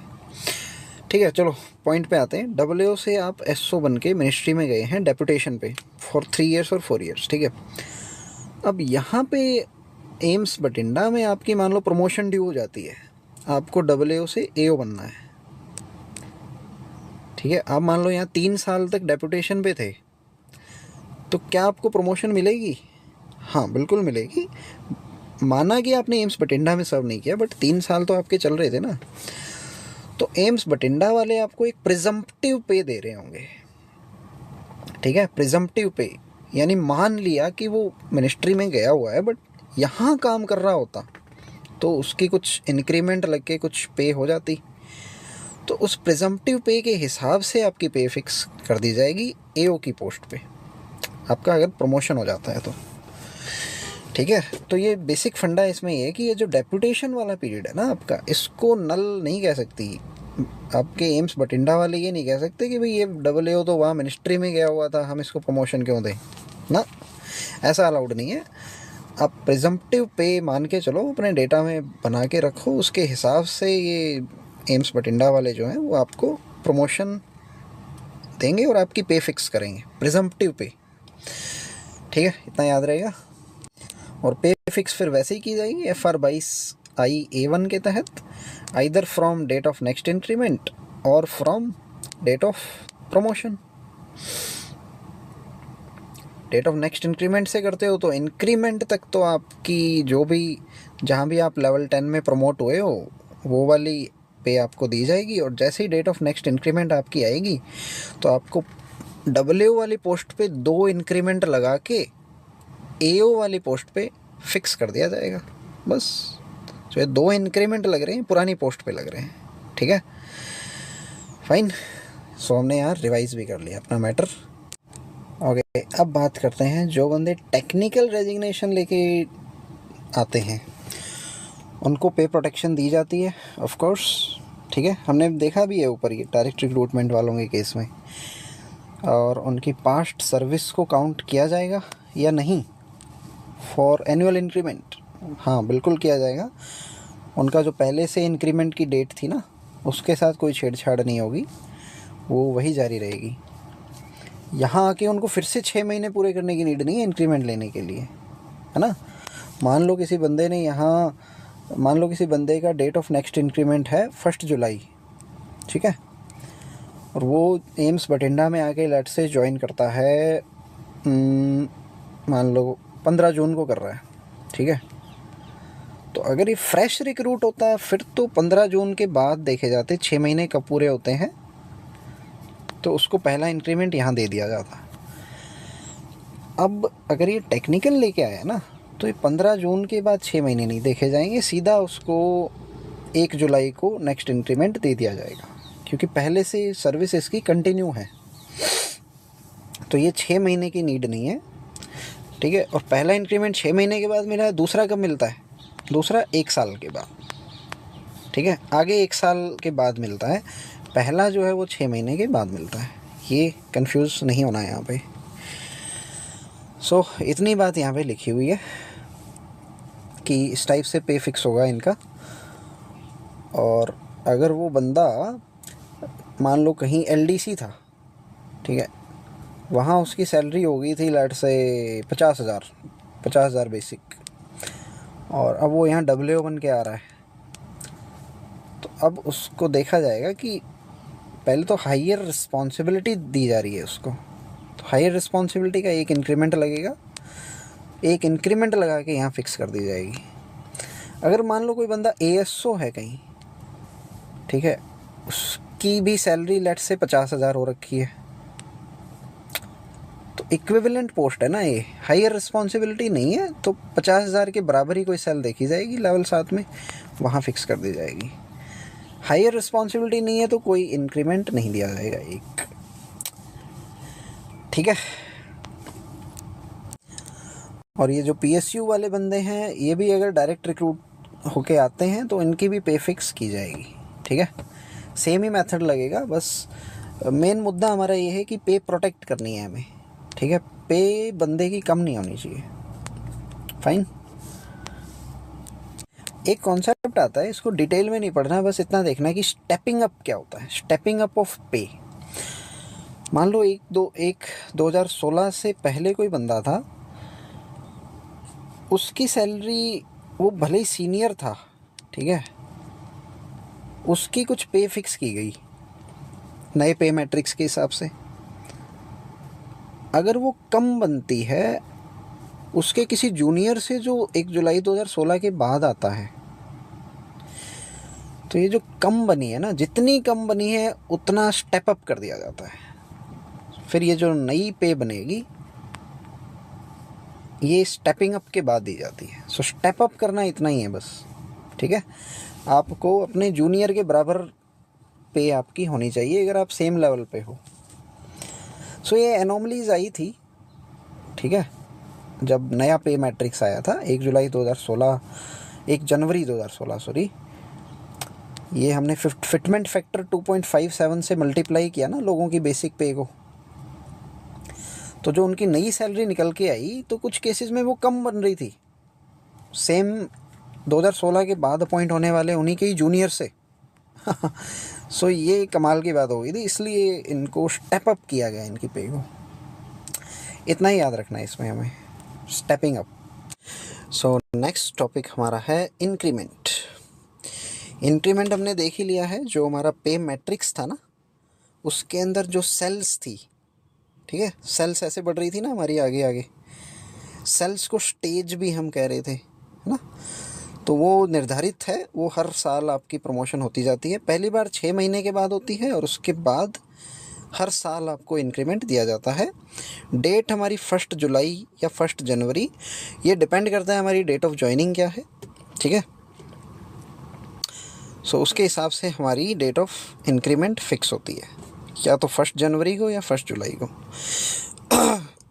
ठीक है। चलो पॉइंट पे आते हैं। AA से आप SO बन के मिनिस्ट्री में गए हैं डेपुटेशन पे फॉर 3 ईयर्स और 4 ईयर्स, ठीक है। अब यहाँ पे एम्स बठिंडा में आपकी मान लो प्रमोशन ड्यू हो जाती है, आपको AA से AO बनना है, ठीक है। आप मान लो यहाँ 3 साल तक डेपुटेशन पे थे, तो क्या आपको प्रमोशन मिलेगी? हाँ बिल्कुल मिलेगी। माना कि आपने एम्स बठिंडा में सर्व नहीं किया, बट 3 साल तो आपके चल रहे थे ना, तो एम्स बठिंडा वाले आपको एक प्रिजम्पटिव पे दे रहे होंगे, ठीक है। प्रिजम्पटिव पे यानी मान लिया कि वो मिनिस्ट्री में गया हुआ है बट यहाँ काम कर रहा होता तो उसकी कुछ इंक्रीमेंट लग के कुछ पे हो जाती, तो उस प्रिजम्पटिव पे के हिसाब से आपकी पे फिक्स कर दी जाएगी AO की पोस्ट पे, आपका अगर प्रमोशन हो जाता है तो, ठीक है। तो ये बेसिक फंडा इसमें ये है कि ये जो डेपुटेशन वाला पीरियड है ना आपका, इसको नल नहीं कह सकती आपके एम्स बठिंडा वाले। ये नहीं कह सकते कि भाई ये AA तो वहाँ मिनिस्ट्री में गया हुआ था, हम इसको प्रमोशन क्यों दें ना, ऐसा अलाउड नहीं है। आप प्रिजम्पटिव पे मान के चलो, अपने डेटा में बना के रखो, उसके हिसाब से ये एम्स बठिंडा वाले जो हैं वो आपको प्रमोशन देंगे और आपकी पे फिक्स करेंगे, प्रिजम्पटिव पे, ठीक है। इतना याद रहेगा। और पे फिक्स फिर वैसे ही की जाएगी FR 22I A1 के तहत, either from date of next increment और from date of promotion. Date of next increment से करते हो तो इंक्रीमेंट तक तो आपकी जो भी, जहाँ भी आप लेवल 10 में प्रमोट हुए हो वो वाली पे आपको दी जाएगी, और जैसे ही डेट ऑफ नेक्स्ट इंक्रीमेंट आपकी आएगी तो आपको AA वाली पोस्ट पे 2 इंक्रीमेंट लगा के AO वाली पोस्ट पे फिक्स कर दिया जाएगा बस। जो 2 इंक्रीमेंट लग रहे हैं पुरानी पोस्ट पे लग रहे हैं, ठीक है, फाइन। सो हमने यार रिवाइज भी कर लिया अपना मैटर। ओके, अब बात करते हैं जो बंदे टेक्निकल रेजिग्नेशन लेके आते हैं उनको पे प्रोटेक्शन दी जाती है ऑफ कोर्स, ठीक है। हमने देखा भी है ऊपर ये डायरेक्ट रिक्रूटमेंट वालों के केस में। और उनकी पास्ट सर्विस को काउंट किया जाएगा या नहीं फॉर एनुअल इंक्रीमेंट? हाँ बिल्कुल किया जाएगा। उनका जो पहले से इंक्रीमेंट की डेट थी ना, उसके साथ कोई छेड़छाड़ नहीं होगी, वो वही जारी रहेगी। यहाँ आके उनको फिर से 6 महीने पूरे करने की नीड नहीं है इंक्रीमेंट लेने के लिए, है ना। मान लो किसी बंदे ने यहाँ, मान लो किसी बंदे का डेट ऑफ नेक्स्ट इंक्रीमेंट है 1 जुलाई, ठीक है, और वो एम्स बठिंडा में आके लेट से ज्वाइन करता है, मान लो 15 जून को कर रहा है, ठीक है। तो अगर ये फ्रेश रिक्रूट होता है फिर तो 15 जून के बाद देखे जाते, 6 महीने कब पूरे होते हैं, तो उसको पहला इंक्रीमेंट यहाँ दे दिया जाता। अब अगर ये टेक्निकल लेके आया ना, तो ये 15 जून के बाद 6 महीने नहीं देखे जाएंगे, सीधा उसको 1 जुलाई को नेक्स्ट इंक्रीमेंट दे दिया जाएगा, क्योंकि पहले से सर्विस इसकी कंटिन्यू है, तो ये 6 महीने की नीड नहीं है, ठीक है। और पहला इंक्रीमेंट 6 महीने के बाद मिला है, दूसरा कब मिलता है? दूसरा 1 साल के बाद, ठीक है, आगे 1 साल के बाद मिलता है। पहला जो है वो 6 महीने के बाद मिलता है, ये कंफ्यूज नहीं होना है यहाँ पे। सो इतनी बात यहाँ पे लिखी हुई है कि इस टाइप से पे फिक्स होगा इनका। और अगर वो बंदा मान लो कहीं LDC था, ठीक है, वहाँ उसकी सैलरी हो गई थी लेट से 50,000 बेसिक, और अब वो यहाँ AA बन के आ रहा है, तो अब उसको देखा जाएगा कि पहले तो हायर रिस्पॉन्सिबिलिटी दी जा रही है उसको, तो हायर रिस्पॉन्सिबिलिटी का एक इंक्रीमेंट लगेगा, एक इंक्रीमेंट लगा के यहाँ फिक्स कर दी जाएगी। अगर मान लो कोई बंदा ASO है कहीं, ठीक है, उसकी भी सैलरी लेट से 50,000 हो रखी है, तो इक्विवेलेंट पोस्ट है ना ये, हायर रिस्पॉन्सिबिलिटी नहीं है, तो 50,000 के बराबर ही कोई सैल देखी जाएगी लेवल 7 में, वहाँ फिक्स कर दी जाएगी। हायर रिस्पॉन्सिबिलिटी नहीं है तो कोई इंक्रीमेंट नहीं दिया जाएगा एक, ठीक है। और ये जो PSU वाले बंदे हैं, ये भी अगर डायरेक्ट रिक्रूट होके आते हैं तो इनकी भी पे फिक्स की जाएगी, ठीक है। सेम ही मेथड लगेगा, बस मेन मुद्दा हमारा ये है कि पे प्रोटेक्ट करनी है हमें, ठीक है। पे बंदे की कम नहीं होनी चाहिए, फाइन। एक कॉन्सेप्ट आता है, इसको डिटेल में नहीं पढ़ना, बस इतना देखना है कि स्टेपिंग अप क्या होता है, स्टेपिंग अप ऑफ पे। मान लो 2016 से पहले कोई बंदा था, उसकी सैलरी, वो भले ही सीनियर था, ठीक है, उसकी कुछ पे फिक्स की गई नए पे मैट्रिक्स के हिसाब से। अगर वो कम बनती है उसके किसी जूनियर से जो 1 जुलाई 2016 के बाद आता है, तो ये जो कम बनी है ना, जितनी कम बनी है उतना स्टेप अप कर दिया जाता है। फिर ये जो नई पे बनेगी ये स्टेपिंग अप के बाद दी जाती है। सो स्टेप अप करना इतना ही है बस, ठीक है। आपको अपने जूनियर के बराबर पे आपकी होनी चाहिए अगर आप सेम लेवल पे हो। सो ये एनोमलीज आई थी, ठीक है, जब नया पे मैट्रिक्स आया था 1 जुलाई 2016, 1 जनवरी 2016 सॉरी, ये हमने फिटमेंट फैक्टर 2.57 से मल्टीप्लाई किया ना लोगों की बेसिक पे को, तो जो उनकी नई सैलरी निकल के आई तो कुछ केसेस में वो कम बन रही थी, सेम 2016 के बाद अपॉइंट होने वाले उन्हीं के ही जूनियर से। सो ये कमाल की बात हो गई थी, इसलिए इनको स्टेप अप किया गया इनकी पे को। इतना ही याद रखना है इसमें हमें, stepping up. So next topic हमारा है इंक्रीमेंट। इंक्रीमेंट हमने देख ही लिया है, जो हमारा पे मैट्रिक्स था ना उसके अंदर जो सेल्स थी, ठीक है, सेल्स ऐसे बढ़ रही थी ना हमारी आगे आगे, सेल्स को स्टेज भी हम कह रहे थे, है ना। तो वो निर्धारित है, वो हर साल आपकी प्रमोशन होती जाती है, पहली बार 6 महीने के बाद होती है और उसके बाद हर साल आपको इंक्रीमेंट दिया जाता है। डेट हमारी 1 जुलाई या 1 जनवरी, ये डिपेंड करता है हमारी डेट ऑफ ज्वाइनिंग क्या है, ठीक है। सो उसके हिसाब से हमारी डेट ऑफ इंक्रीमेंट फिक्स होती है, या तो 1 जनवरी को या 1 जुलाई को।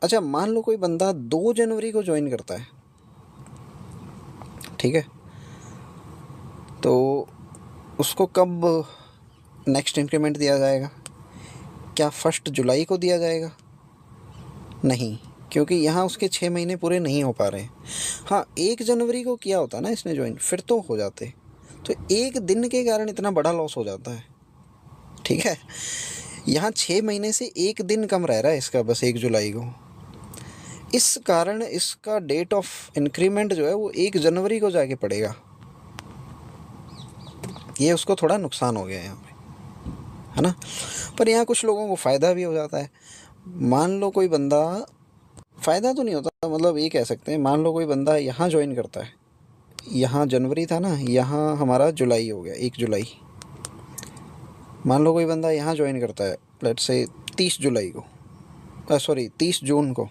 अच्छा, मान लो कोई बंदा 2 जनवरी को ज्वाइन करता है, ठीक है, तो उसको कब नेक्स्ट इंक्रीमेंट दिया जाएगा? क्या 1 जुलाई को दिया जाएगा? नहीं, क्योंकि यहाँ उसके 6 महीने पूरे नहीं हो पा रहे हैं। हाँ, 1 जनवरी को किया होता ना इसने ज्वाइन, फिर तो हो जाते। तो एक दिन के कारण इतना बड़ा लॉस हो जाता है, ठीक है। यहाँ 6 महीने से एक दिन कम रह रहा है इसका, बस 1 जुलाई को। इस कारण इसका डेट ऑफ इंक्रीमेंट जो है वो 1 जनवरी को जाके पड़ेगा। ये उसको थोड़ा नुकसान हो गया यहाँ पे, है ना। पर यहाँ कुछ लोगों को फ़ायदा भी हो जाता है। मान लो कोई बंदा, फ़ायदा तो नहीं होता, मतलब ये कह सकते हैं, मान लो कोई बंदा यहाँ ज्वाइन करता है, यहाँ जनवरी था ना, यहाँ हमारा जुलाई हो गया, 1 जुलाई। मान लो कोई बंदा यहाँ ज्वाइन करता है, लेट्स से 30 जुलाई को, 30 जून को,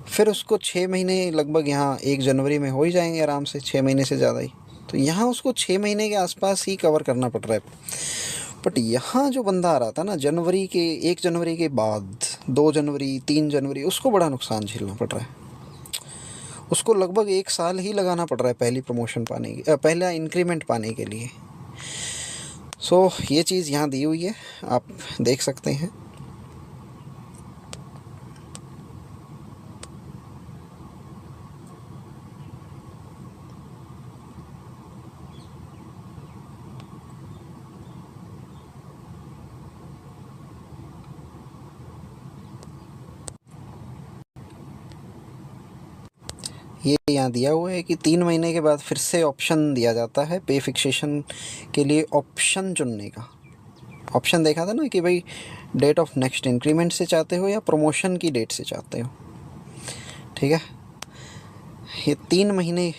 फिर उसको 6 महीने लगभग यहाँ 1 जनवरी में हो ही जाएंगे आराम से, 6 महीने से ज़्यादा ही। तो यहाँ उसको 6 महीने के आसपास ही कवर करना पड़ रहा है। बट यहाँ जो बंदा आ रहा था ना जनवरी के, 1 जनवरी के बाद 2 जनवरी 3 जनवरी, उसको बड़ा नुकसान झेलना पड़ रहा है। उसको लगभग 1 साल ही लगाना पड़ रहा है पहली प्रमोशन पाने की, पहला इंक्रीमेंट पाने के लिए। सो ये चीज़ यहाँ दी हुई है, आप देख सकते हैं। ये यहाँ दिया हुआ है कि 3 महीने के बाद फिर से ऑप्शन दिया जाता है पे फिक्सेशन के लिए, ऑप्शन चुनने का। ऑप्शन देखा था ना कि भाई डेट ऑफ नेक्स्ट इंक्रीमेंट से चाहते हो या प्रमोशन की डेट से चाहते हो, ठीक है। ये 3 महीने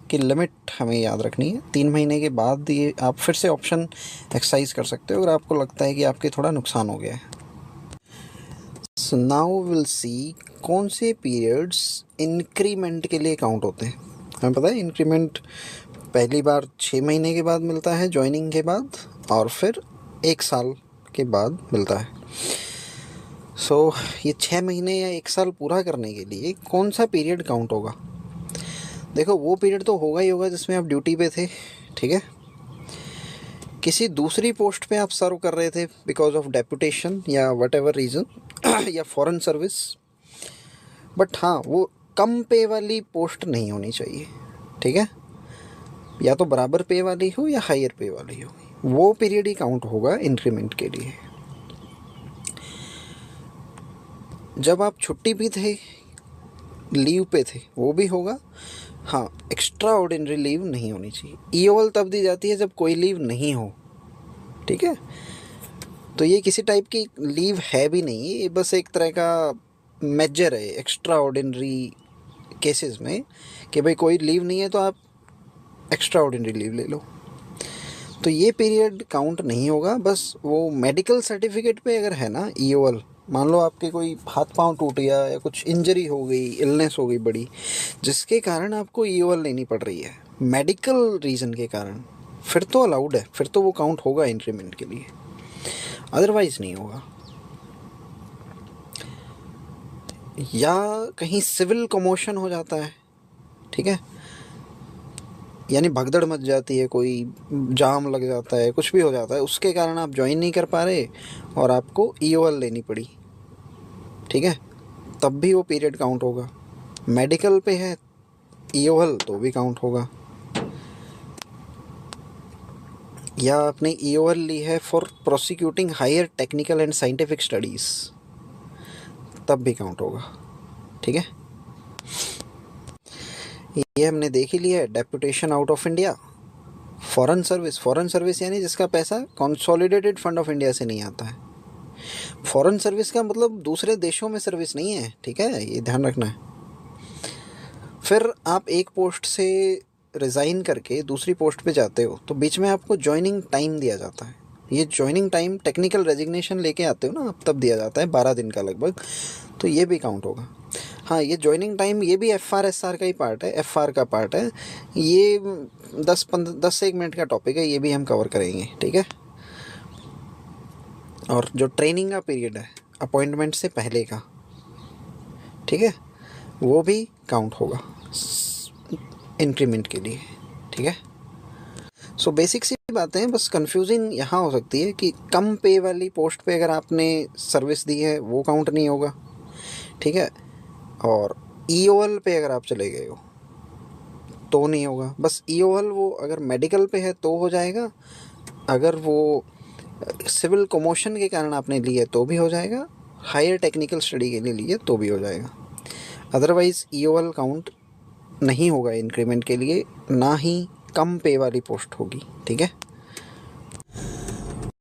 की लिमिट हमें याद रखनी है। 3 महीने के बाद ये आप फिर से ऑप्शन एक्सरसाइज कर सकते हो अगर आपको लगता है कि आपके थोड़ा नुकसान हो गया है। सो नाउ विल सी कौन से पीरियड्स इंक्रीमेंट के लिए काउंट होते हैं। हमें पता है इंक्रीमेंट पहली बार 6 महीने के बाद मिलता है ज्वाइनिंग के बाद, और फिर 1 साल के बाद मिलता है। सो ये 6 महीने या 1 साल पूरा करने के लिए कौन सा पीरियड काउंट होगा। देखो वो पीरियड तो होगा ही होगा जिसमें आप ड्यूटी पे थे, ठीक है। किसी दूसरी पोस्ट पे आप सर्व कर रहे थे बिकॉज ऑफ डेपुटेशन या वट एवर रीज़न या फॉरेन सर्विस, बट हाँ वो कम पे वाली पोस्ट नहीं होनी चाहिए, ठीक है। या तो बराबर पे वाली हो या हायर पे वाली हो, वो पीरियड ही काउंट होगा इंक्रीमेंट के लिए। जब आप छुट्टी पे थे, लीव पे थे, वो भी होगा। हाँ, एक्स्ट्रा ऑर्डिनरी लीव नहीं होनी चाहिए। ईओएल तब दी जाती है जब कोई लीव नहीं हो, ठीक है। तो ये किसी टाइप की लीव है भी नहीं, ये बस एक तरह का मेजर है एक्स्ट्रा ऑर्डिनरी केसेस में कि भाई कोई लीव नहीं है तो आप एक्स्ट्रा ऑर्डिनरी लीव ले लो। तो ये पीरियड काउंट नहीं होगा। बस वो मेडिकल सर्टिफिकेट पे अगर है ना ईओएल, मान लो आपके कोई हाथ पांव टूट गया या कुछ इंजरी हो गई, इलनेस हो गई बड़ी, जिसके कारण आपको ईओएल लेनी पड़ रही है मेडिकल रीज़न के कारण, फिर तो अलाउड है, फिर तो वो काउंट होगा इंक्रीमेंट के लिए, अदरवाइज़ नहीं होगा। या कहीं सिविल कमोशन हो जाता है, ठीक है, यानी भगदड़ मच जाती है, कोई जाम लग जाता है, कुछ भी हो जाता है, उसके कारण आप ज्वाइन नहीं कर पा रहे और आपको ईओएल लेनी पड़ी, ठीक है, तब भी वो पीरियड काउंट होगा। मेडिकल पे है ईओएल तो भी काउंट होगा। या आपने ईओएल ली है for prosecuting higher technical and scientific studies, तब भी काउंट होगा, ठीक है। ये हमने देख ही लिया है। Deputation out of India, foreign service, foreign service यानी जिसका पैसा कंसोलिडेटेड फंड ऑफ इंडिया से नहीं आता है। फॉरेन सर्विस का मतलब दूसरे देशों में सर्विस नहीं है, ठीक है, ये ध्यान रखना है। फिर आप एक पोस्ट से रिज़ाइन करके दूसरी पोस्ट पे जाते हो तो बीच में आपको जॉइनिंग टाइम दिया जाता है। ये जॉइनिंग टाइम टेक्निकल रेजिग्नेशन लेके आते हो ना आप, तब दिया जाता है 12 दिन का लगभग, तो ये भी काउंट होगा। हाँ, ये जॉइनिंग टाइम ये भी FR/SR का ही पार्ट है, FR का पार्ट है। ये 10 से 1 मिनट का टॉपिक है, ये भी हम कवर करेंगे, ठीक है। और जो ट्रेनिंग का पीरियड है अपॉइंटमेंट से पहले का, ठीक है, वो भी काउंट होगा इंक्रीमेंट के लिए, ठीक है। सो बेसिक सी बातें हैं, बस कंफ्यूजिंग यहाँ हो सकती है कि कम पे वाली पोस्ट पे अगर आपने सर्विस दी है वो काउंट नहीं होगा, ठीक है। और ईओएल पे अगर आप चले गए हो तो नहीं होगा। बस ईओएल वो अगर मेडिकल पे है तो हो जाएगा, अगर वो सिविल कमोशन के कारण आपने लिए तो भी हो जाएगा, हायर टेक्निकल स्टडी के लिए लिए तो भी हो जाएगा। अदरवाइज़ ईओएल काउंट नहीं होगा इंक्रीमेंट के लिए, ना ही कम पे वाली पोस्ट होगी, ठीक है।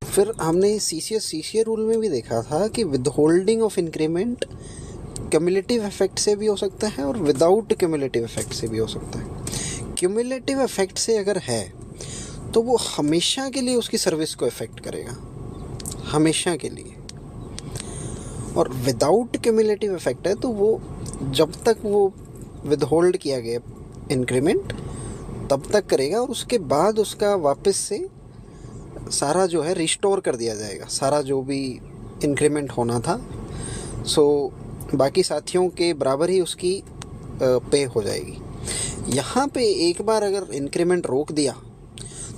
फिर हमने सीसीए रूल में भी देखा था कि withholding of increment cumulative effect से भी हो सकता है और विदाउट क्यूमुलेटिव इफेक्ट से भी हो सकता है। क्यूमुलेटिव इफेक्ट से अगर है तो वो हमेशा के लिए उसकी सर्विस को इफेक्ट करेगा, हमेशा के लिए। और विदाउट क्यूमुलेटिव इफेक्ट है तो वो जब तक वो विदहोल्ड किया गया इंक्रीमेंट तब तक करेगा, और उसके बाद उसका वापस से सारा जो है रिस्टोर कर दिया जाएगा, सारा जो भी इंक्रीमेंट होना था। सो बाकी साथियों के बराबर ही उसकी पे हो जाएगी। यहाँ पे एक बार अगर इंक्रीमेंट रोक दिया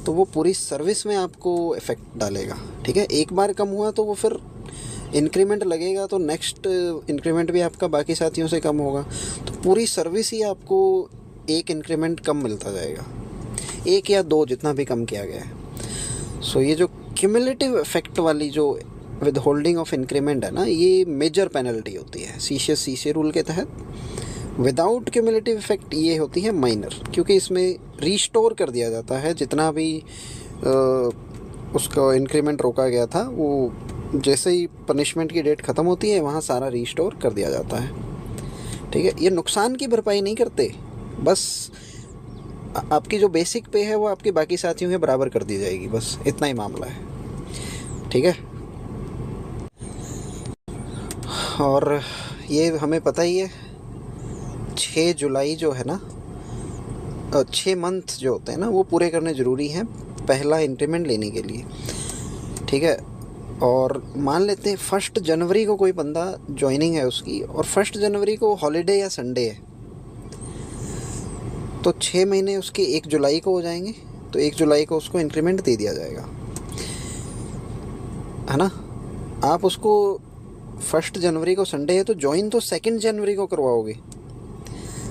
तो वो पूरी सर्विस में आपको इफ़ेक्ट डालेगा, ठीक है। एक बार कम हुआ तो वो फिर इंक्रीमेंट लगेगा तो नेक्स्ट इंक्रीमेंट भी आपका बाकी साथियों से कम होगा, तो पूरी सर्विस ही आपको एक इंक्रीमेंट कम मिलता जाएगा, 1 या 2 जितना भी कम किया गया है। सो ये जो क्यूमुलेटिव इफेक्ट वाली जो विदहोल्डिंग ऑफ इंक्रीमेंट है ना, ये मेजर पेनल्टी होती है सीसीए रूल के तहत। विदाउट क्यूमुलेटिव इफेक्ट ये होती है माइनर, क्योंकि इसमें रिस्टोर कर दिया जाता है जितना भी उसका इंक्रीमेंट रोका गया था, वो जैसे ही पनिशमेंट की डेट ख़त्म होती है वहाँ सारा रीस्टोर कर दिया जाता है। ठीक है, ये नुकसान की भरपाई नहीं करते, बस आपकी जो बेसिक पे है वो आपके बाकी साथियों के बराबर कर दी जाएगी, बस इतना ही मामला है। ठीक है, और ये हमें पता ही है 6 जुलाई जो है ना, 6 मंथ जो होते हैं ना वो पूरे करने ज़रूरी हैं पहला इंक्रीमेंट लेने के लिए। ठीक है, और मान लेते हैं 1 जनवरी को कोई बंदा ज्वाइनिंग है उसकी, और 1 जनवरी को हॉलीडे या संडे है, तो 6 महीने उसके 1 जुलाई को हो जाएंगे, तो 1 जुलाई को उसको इंक्रीमेंट दे दिया जाएगा, है ना। आप उसको 1 जनवरी को संडे है तो ज्वाइन तो 2 जनवरी को करवाओगे,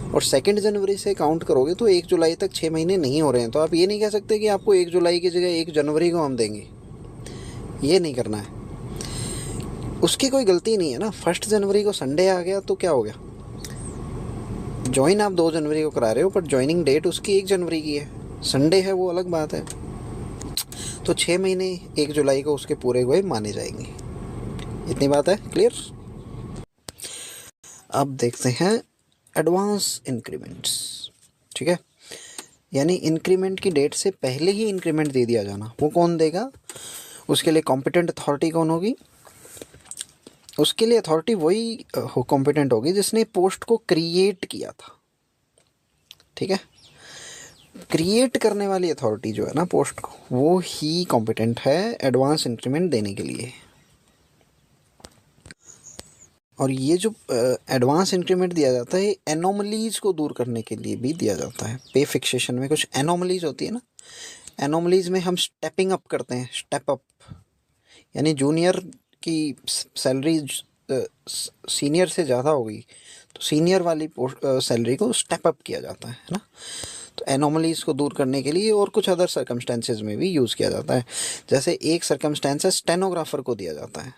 और 2 जनवरी से काउंट करोगे तो 1 जुलाई तक 6 महीने नहीं हो रहे हैं, तो आप ये नहीं कह सकते कि आपको 1 जुलाई की जगह 1 जनवरी को हम देंगे, ये नहीं करना है। उसकी कोई गलती नहीं है ना, 1 जनवरी को संडे आ गया तो क्या हो गया, ज्वाइन आप 2 जनवरी को करा रहे हो, पर ज्वाइनिंग डेट उसकी 1 जनवरी की है, संडे है वो अलग बात है, तो 6 महीने 1 जुलाई को उसके पूरे हुए माने जाएंगे। इतनी बात है, क्लियर। अब देखते हैं एडवांस इंक्रीमेंट्स। ठीक है, यानी इंक्रीमेंट की डेट से पहले ही इंक्रीमेंट दे दिया जाना, वो कौन देगा, उसके लिए कॉम्पिटेंट अथॉरिटी कौन होगी, उसके लिए अथॉरिटी वही कॉम्पिटेंट होगी जिसने पोस्ट को क्रिएट किया था। ठीक है, क्रिएट करने वाली अथॉरिटी जो है ना पोस्ट को, वो ही कॉम्पिटेंट है एडवांस इंक्रीमेंट देने के लिए। और ये जो एडवांस इंक्रीमेंट दिया जाता है एनोमलीज को दूर करने के लिए भी दिया जाता है। पे फिक्सेशन में कुछ एनोमलीज होती है ना, एनोमलीज में हम स्टेपिंग अप करते हैं, स्टेप अप, यानी जूनियर की सैलरी सीनियर से ज़्यादा होगी तो सीनियर वाली सैलरी को स्टेप अप किया जाता है ना। तो एनोमलीज को दूर करने के लिए और कुछ अदर सर्कमस्टेंसेज में भी यूज़ किया जाता है। जैसे एक सर्कमस्टेंस है स्टेनोग्राफर को दिया जाता है।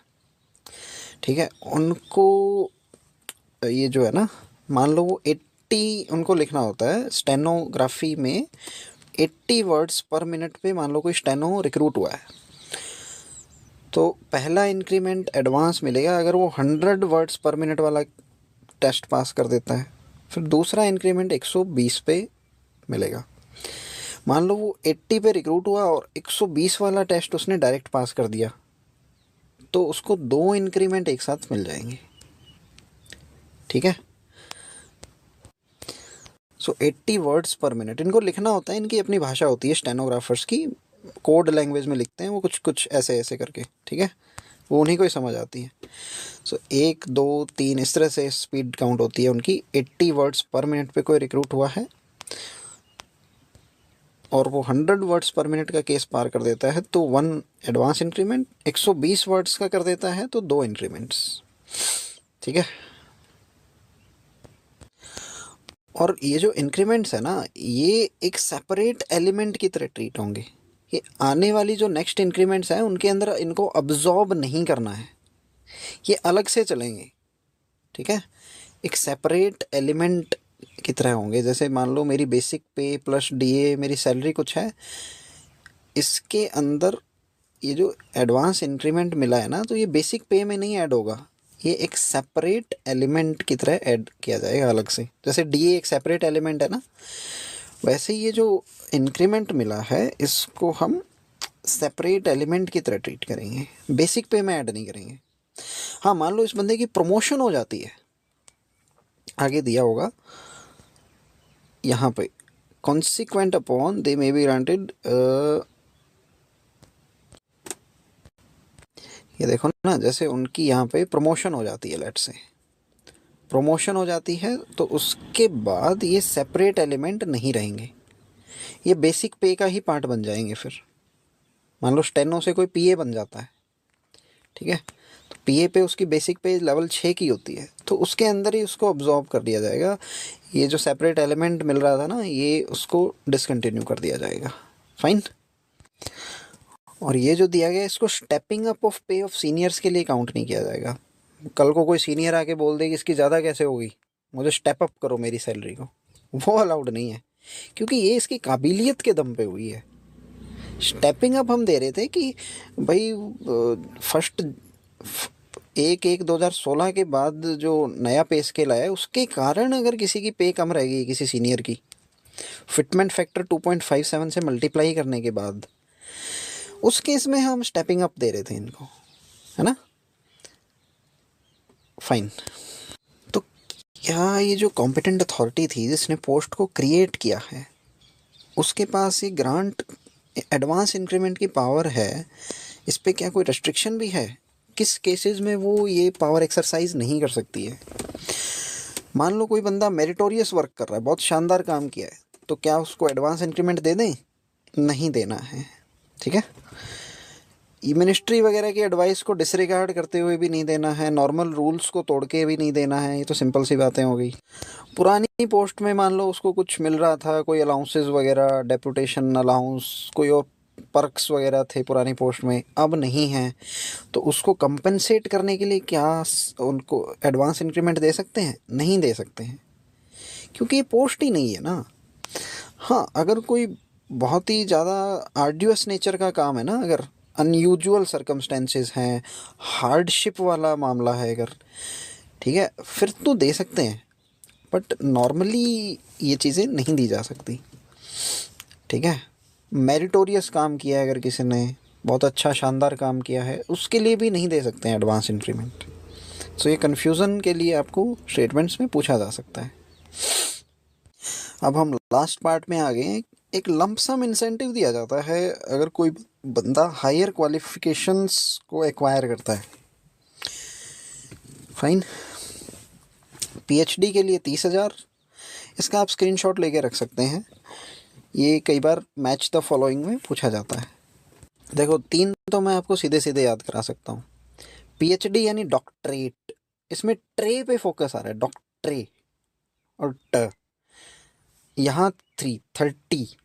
ठीक है, उनको ये जो है ना, मान लो वो 80 उनको लिखना होता है स्टेनोग्राफी में, 80 वर्ड्स पर मिनट पे मान लो कोई स्टेनो रिक्रूट हुआ है, तो पहला इंक्रीमेंट एडवांस मिलेगा अगर वो 100 वर्ड्स पर मिनट वाला टेस्ट पास कर देता है। फिर दूसरा इंक्रीमेंट 120 पे मिलेगा। मान लो वो 80 पे रिक्रूट हुआ और 120 वाला टेस्ट उसने डायरेक्ट पास कर दिया, तो उसको 2 इंक्रीमेंट एक साथ मिल जाएंगे। ठीक है, सो 80 वर्ड्स पर मिनट इनको लिखना होता है, इनकी अपनी भाषा होती है स्टेनोग्राफर्स की, कोड लैंग्वेज में लिखते हैं वो कुछ कुछ ऐसे ऐसे करके। ठीक है, वो उन्हीं को ही समझ आती है। सो 1 2 3 इस तरह से स्पीड काउंट होती है उनकी। 80 वर्ड्स पर मिनट पे कोई रिक्रूट हुआ है और वो 100 वर्ड्स पर मिनट का केस पार कर देता है तो 1 एडवांस इंक्रीमेंट, 120 वर्ड्स का कर देता है तो 2 इंक्रीमेंट्स। ठीक है, और ये जो इंक्रीमेंट्स है ना, ये एक सेपरेट एलिमेंट की तरह ट्रीट होंगे। ये आने वाली जो नेक्स्ट इंक्रीमेंट्स हैं उनके अंदर इनको अब्जॉर्ब नहीं करना है, ये अलग से चलेंगे। ठीक है, एक सेपरेट एलिमेंट की तरह होंगे। जैसे मान लो मेरी बेसिक पे प्लस डीए मेरी सैलरी कुछ है, इसके अंदर ये जो एडवांस इंक्रीमेंट मिला है ना, तो ये बेसिक पे में नहीं ऐड होगा, ये एक सेपरेट एलिमेंट की तरह ऐड किया जाएगा अलग से। जैसे डीए एक सेपरेट एलिमेंट है ना, वैसे ये जो इंक्रीमेंट मिला है इसको हम सेपरेट एलिमेंट की तरह ट्रीट करेंगे, बेसिक पे में ऐड नहीं करेंगे। हाँ, मान लो इस बंदे की प्रमोशन हो जाती है, आगे दिया होगा यहाँ पे, consequent upon they may be granted, ये देखो ना, जैसे उनकी यहाँ पे प्रमोशन हो जाती है, लेट से प्रमोशन हो जाती है तो उसके बाद ये सेपरेट एलिमेंट नहीं रहेंगे, ये बेसिक पे का ही पार्ट बन जाएंगे। फिर मान लो स्टेनो से कोई पीए बन जाता है, ठीक है, तो पीए पे उसकी बेसिक पे लेवल 6 की होती है, तो उसके अंदर ही उसको ऑब्जॉर्व कर दिया जाएगा। ये जो सेपरेट एलिमेंट मिल रहा था ना, ये उसको डिसकंटिन्यू कर दिया जाएगा। फाइन। और ये जो दिया गया इसको स्टेपिंग अप ऑफ पे ऑफ सीनियर्स के लिए काउंट नहीं किया जाएगा। कल को कोई सीनियर आके बोल दे कि इसकी ज़्यादा कैसे होगी, मुझे स्टेप अप करो मेरी सैलरी को, वो अलाउड नहीं है, क्योंकि ये इसकी काबिलियत के दम पे हुई है। स्टेपिंग अप हम दे रहे थे कि भाई फर्स्ट 1/1/2016 के बाद जो नया पे स्केल आया है उसके कारण अगर किसी की पे कम रह गई किसी सीनियर की, फिटमेंट फैक्टर 2.57 से मल्टीप्लाई करने के बाद, उस केस में हम स्टेपिंग अप दे रहे थे इनको, है ना। फाइन। तो क्या ये जो कॉम्पिटेंट अथॉरिटी थी जिसने पोस्ट को क्रिएट किया है, उसके पास ये ग्रांट एडवांस इंक्रीमेंट की पावर है, इस पे क्या कोई रेस्ट्रिक्शन भी है? किस केसेस में वो ये पावर एक्सरसाइज नहीं कर सकती है? मान लो कोई बंदा मेरिटोरियस वर्क कर रहा है, बहुत शानदार काम किया है, तो क्या उसको एडवांस इंक्रीमेंट दे दें? नहीं देना है, ठीक है। मिनिस्ट्री वगैरह की एडवाइस को डिसरिगार्ड करते हुए भी नहीं देना है, नॉर्मल रूल्स को तोड़ के भी नहीं देना है, ये तो सिंपल सी बातें हो गई। पुरानी पोस्ट में मान लो उसको कुछ मिल रहा था, कोई अलाउंसेस वगैरह, डेपुटेशन अलाउंस, कोई और पर्क्स वगैरह थे पुरानी पोस्ट में, अब नहीं है, तो उसको कंपनसेट करने के लिए क्या उनको एडवांस इंक्रीमेंट दे सकते हैं? नहीं दे सकते हैं, क्योंकि ये पोस्ट ही नहीं है ना। हाँ, अगर कोई बहुत ही ज़्यादा आर्ड्यूअस नेचर का काम है ना, अगर अनयूजुअल सर्कमस्टेंसेस हैं, हार्डशिप वाला मामला है अगर, ठीक है, फिर तो दे सकते हैं, बट नॉर्मली ये चीज़ें नहीं दी जा सकती, ठीक है। मेरिटोरियस काम किया है अगर किसी ने, बहुत अच्छा शानदार काम किया है, उसके लिए भी नहीं दे सकते हैं एडवांस इंक्रीमेंट। सो ये कन्फ्यूज़न के लिए आपको स्टेटमेंट्स में पूछा जा सकता है। अब हम लास्ट पार्ट में आ गए हैं। एक लंप सम इंसेंटिव दिया जाता है अगर कोई बंदा हायर क्वालिफिकेशंस को एक्वायर करता है। फाइन। पीएचडी के लिए 30,000, इसका आप स्क्रीनशॉट लेके रख सकते हैं, ये कई बार मैच द फॉलोइंग में पूछा जाता है। देखो 3 तो मैं आपको सीधे सीधे याद करा सकता हूँ। पीएचडी यानी डॉक्टरेट, इसमें ट्रे पे फोकस आ रहा है, डॉक्टरे और ट, यहाँ 30,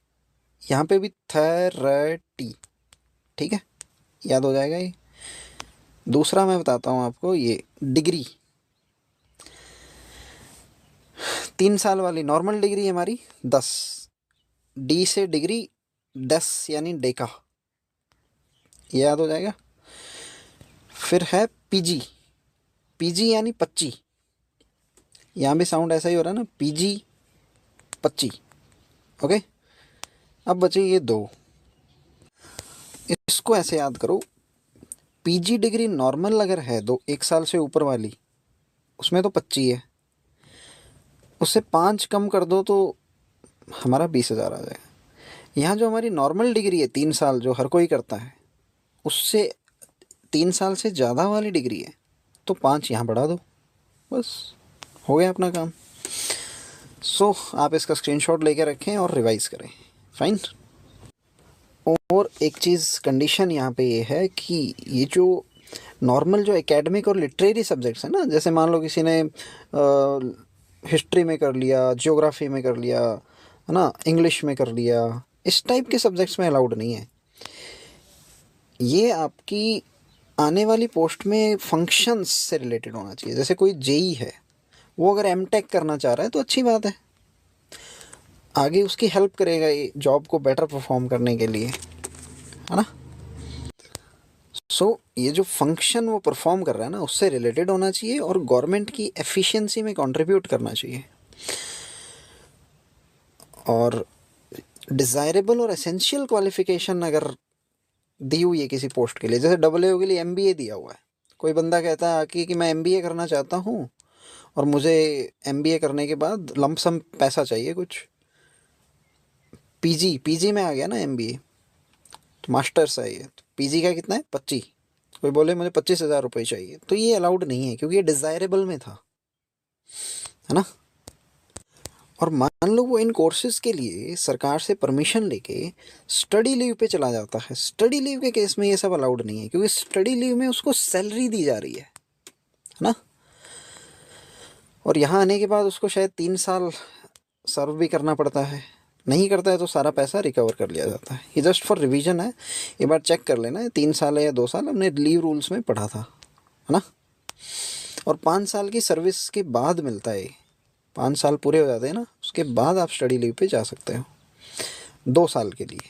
यहाँ पे भी 30, ठीक है, याद हो जाएगा ये। दूसरा मैं बताता हूँ आपको, ये डिग्री 3 साल वाली नॉर्मल डिग्री हमारी 10, डी से डिग्री 10 यानी डेका, ये याद हो जाएगा। फिर है पीजी, पीजी यानी 25, यहाँ भी साउंड ऐसा ही हो रहा है ना, पीजी 25, ओके। अब बचे ये 2, इसको ऐसे याद करो, पीजी डिग्री नॉर्मल अगर है 1 साल से ऊपर वाली, उसमें तो 25 है, उससे 5 कम कर दो तो हमारा 20,000 आ जाएगा। यहाँ जो हमारी नॉर्मल डिग्री है 3 साल, जो हर कोई करता है, उससे 3 साल से ज़्यादा वाली डिग्री है तो 5 यहाँ बढ़ा दो, बस हो गया अपना काम। सो आप इसका स्क्रीनशॉट लेके रखें और रिवाइज करें। फाइन। और एक चीज़ कंडीशन यहाँ पे ये है कि ये जो नॉर्मल जो एकेडमिक और लिटरेरी सब्जेक्ट्स हैं ना, जैसे मान लो किसी ने हिस्ट्री में कर लिया, ज्योग्राफी में कर लिया, है ना, इंग्लिश में कर लिया, इस टाइप के सब्जेक्ट्स में अलाउड नहीं है। ये आपकी आने वाली पोस्ट में फंक्शंस से रिलेटेड होना चाहिए। जैसे कोई जेई है, वो अगर एमटेक करना चाह रहा है तो अच्छी बात है, आगे उसकी हेल्प करेगा ये जॉब को बेटर परफॉर्म करने के लिए, है ना। सो ये जो फंक्शन वो परफॉर्म कर रहा है ना, उससे रिलेटेड होना चाहिए और गवर्नमेंट की एफिशिएंसी में कंट्रीब्यूट करना चाहिए। और डिज़ायरेबल और एसेंशियल क्वालिफिकेशन अगर दी हुई है किसी पोस्ट के लिए, जैसे AA के लिए MBA दिया हुआ है, कोई बंदा कहता है आके कि मैं MBA करना चाहता हूँ और मुझे MBA करने के बाद लंप सम पैसा चाहिए कुछ, पीजी में आ गया ना MBA, तो मास्टर्स है ये, तो पीजी का कितना है 25, कोई बोले मुझे 25,000 रुपये चाहिए, तो ये अलाउड नहीं है क्योंकि ये डिज़ायरेबल में था, है ना। और मान लो वो इन कोर्सेज़ के लिए सरकार से परमिशन लेके स्टडी लीव पे चला जाता है, स्टडी लीव के केस में ये सब अलाउड नहीं है, क्योंकि स्टडी लीव में उसको सैलरी दी जा रही है ना। और यहाँ आने के बाद उसको शायद 3 साल सर्व भी करना पड़ता है, नहीं करता है तो सारा पैसा रिकवर कर लिया जाता है। ये जस्ट फॉर रिवीजन है, एक बार चेक कर लेना है, 3 साल है या 2 साल, हमने लीव रूल्स में पढ़ा था, है ना। और 5 साल की सर्विस के बाद मिलता है, 5 साल पूरे हो जाते हैं ना, उसके बाद आप स्टडी लीव पे जा सकते हो 2 साल के लिए,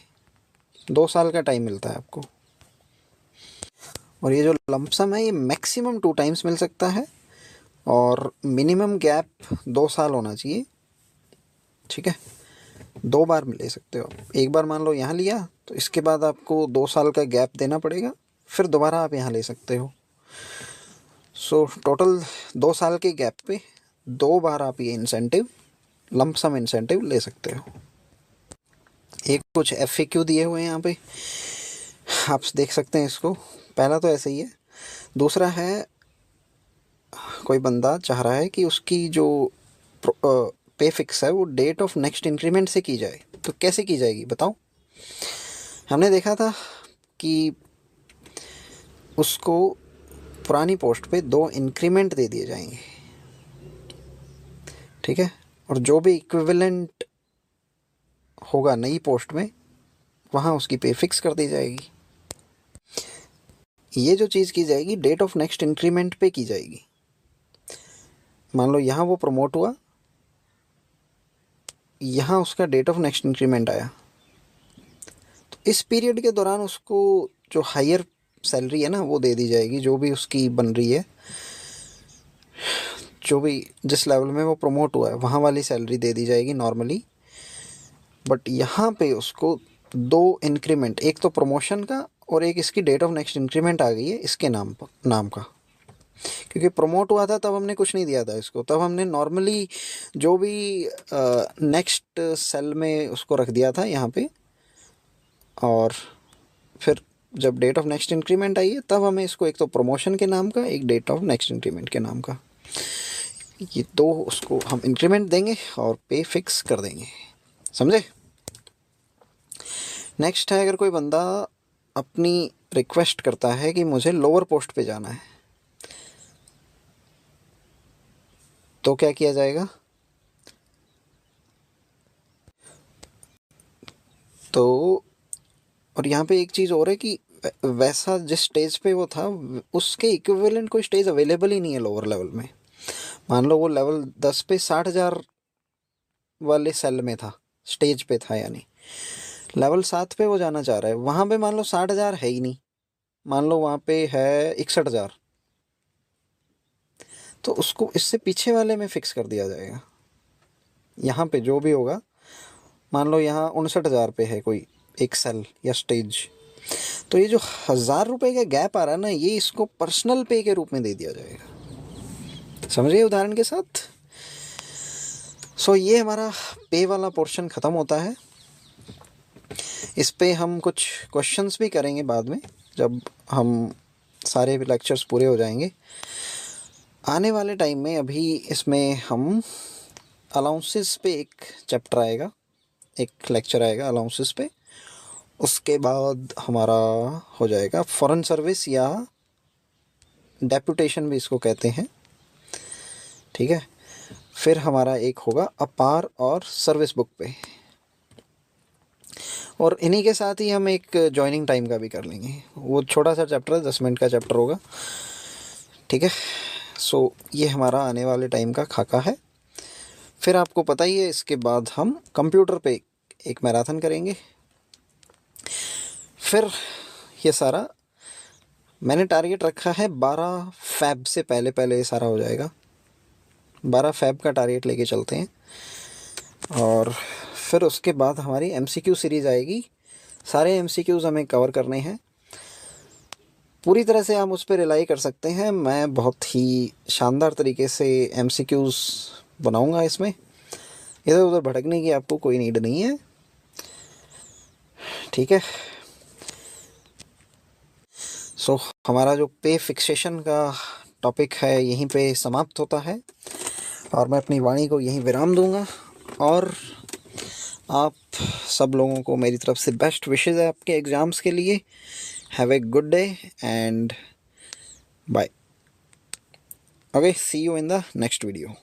2 साल का टाइम मिलता है आपको। और ये जो लंपसम है ये मैक्सिमम 2 टाइम्स मिल सकता है और मिनिमम गैप 2 साल होना चाहिए। ठीक है, 2 बार ले सकते हो आप। एक बार मान लो यहाँ लिया तो इसके बाद आपको 2 साल का गैप देना पड़ेगा, फिर दोबारा आप यहाँ ले सकते हो। सो टोटल 2 साल के गैप पे 2 बार आप ये इंसेंटिव, लंपसम इंसेंटिव ले सकते हो। एक कुछ FAQ दिए हुए हैं यहाँ पे, आप देख सकते हैं इसको। पहला तो ऐसे ही है। दूसरा है, कोई बंदा चाह रहा है कि उसकी जो पे फिक्स है वो डेट ऑफ नेक्स्ट इंक्रीमेंट से की जाए, तो कैसे की जाएगी बताओ। हमने देखा था कि उसको पुरानी पोस्ट पे 2 इंक्रीमेंट दे दिए जाएंगे। ठीक है, और जो भी इक्विवेलेंट होगा नई पोस्ट में वहाँ उसकी पे फिक्स कर दी जाएगी। ये जो चीज़ की जाएगी डेट ऑफ नेक्स्ट इंक्रीमेंट पे की जाएगी। मान लो यहाँ वो प्रमोट हुआ, यहाँ उसका डेट ऑफ नेक्स्ट इंक्रीमेंट आया, तो इस पीरियड के दौरान उसको जो हायर सैलरी है ना वो दे दी जाएगी, जो भी उसकी बन रही है, जो भी जिस लेवल में वो प्रमोट हुआ है वहाँ वाली सैलरी दे दी जाएगी नॉर्मली। बट यहाँ पे उसको 2 इंक्रीमेंट, एक तो प्रमोशन का और एक इसकी डेट ऑफ नेक्स्ट इंक्रीमेंट आ गई है इसके नाम का। क्योंकि प्रमोट हुआ था तब हमने कुछ नहीं दिया था इसको, तब हमने नॉर्मली जो भी नेक्स्ट सेल में उसको रख दिया था यहाँ पे, और फिर जब डेट ऑफ नेक्स्ट इंक्रीमेंट आई है तब हमें इसको एक तो प्रमोशन के नाम का, एक डेट ऑफ नेक्स्ट इंक्रीमेंट के नाम का, ये 2 उसको हम इंक्रीमेंट देंगे और पे फिक्स कर देंगे। समझे। नेक्स्ट है, अगर कोई बंदा अपनी रिक्वेस्ट करता है कि मुझे लोअर पोस्ट पे जाना है, तो क्या किया जाएगा। तो और यहाँ पे एक चीज़ और है कि वैसा जिस स्टेज पे वो था उसके इक्विवेलेंट कोई स्टेज अवेलेबल ही नहीं है लोअर लेवल में। मान लो वो लेवल 10 पे 60,000 वाले सेल में था, स्टेज पे था, यानी लेवल 7 पे वो जाना चाह रहा है, वहाँ पे मान लो 60,000 है ही नहीं, मान लो वहाँ पे है 61,000, तो उसको इससे पीछे वाले में फिक्स कर दिया जाएगा। यहाँ पे जो भी होगा, मान लो यहाँ 59,000 पे है कोई एक सेल या स्टेज, तो ये जो 1,000 रुपये का गैप आ रहा है ना, ये इसको पर्सनल पे के रूप में दे दिया जाएगा। समझिए उदाहरण के साथ। सो ये हमारा पे वाला पोर्शन ख़त्म होता है। इस पे हम कुछ क्वेश्चंस भी करेंगे बाद में, जब हम सारे लेक्चर्स पूरे हो जाएंगे आने वाले टाइम में। अभी इसमें हम अलाउंसेस पे एक चैप्टर आएगा, एक लेक्चर आएगा अलाउंसेस पे। उसके बाद हमारा हो जाएगा फॉरेन सर्विस या डेपुटेशन भी इसको कहते हैं। ठीक है, फिर हमारा एक होगा अपार और सर्विस बुक पे, और इन्हीं के साथ ही हम एक जॉइनिंग टाइम का भी कर लेंगे। वो छोटा सा चैप्टर है, 10 मिनट का चैप्टर होगा। ठीक है, सो ये हमारा आने वाले टाइम का खाका है। फिर आपको पता ही है इसके बाद हम कंप्यूटर पे एक मैराथन करेंगे। फिर ये सारा मैंने टारगेट रखा है 12 फ़ैब से पहले ये सारा हो जाएगा। 12 फ़ैब का टारगेट लेके चलते हैं, और फिर उसके बाद हमारी MCQ सीरीज़ आएगी। सारे MCQs हमें कवर करने हैं। पूरी तरह से आप उस पर रिलाई कर सकते हैं। मैं बहुत ही शानदार तरीके से MCQs बनाऊंगा इसमें, इधर उधर भटकने की आपको कोई नीड नहीं है। ठीक है, सो हमारा जो पे फिक्सेशन का टॉपिक है यहीं पे समाप्त होता है, और मैं अपनी वाणी को यहीं विराम दूंगा। और आप सब लोगों को मेरी तरफ से बेस्ट विशेज़ है आपके एग्ज़ाम्स के लिए। Have a good day and bye. Okay, see you in the next video.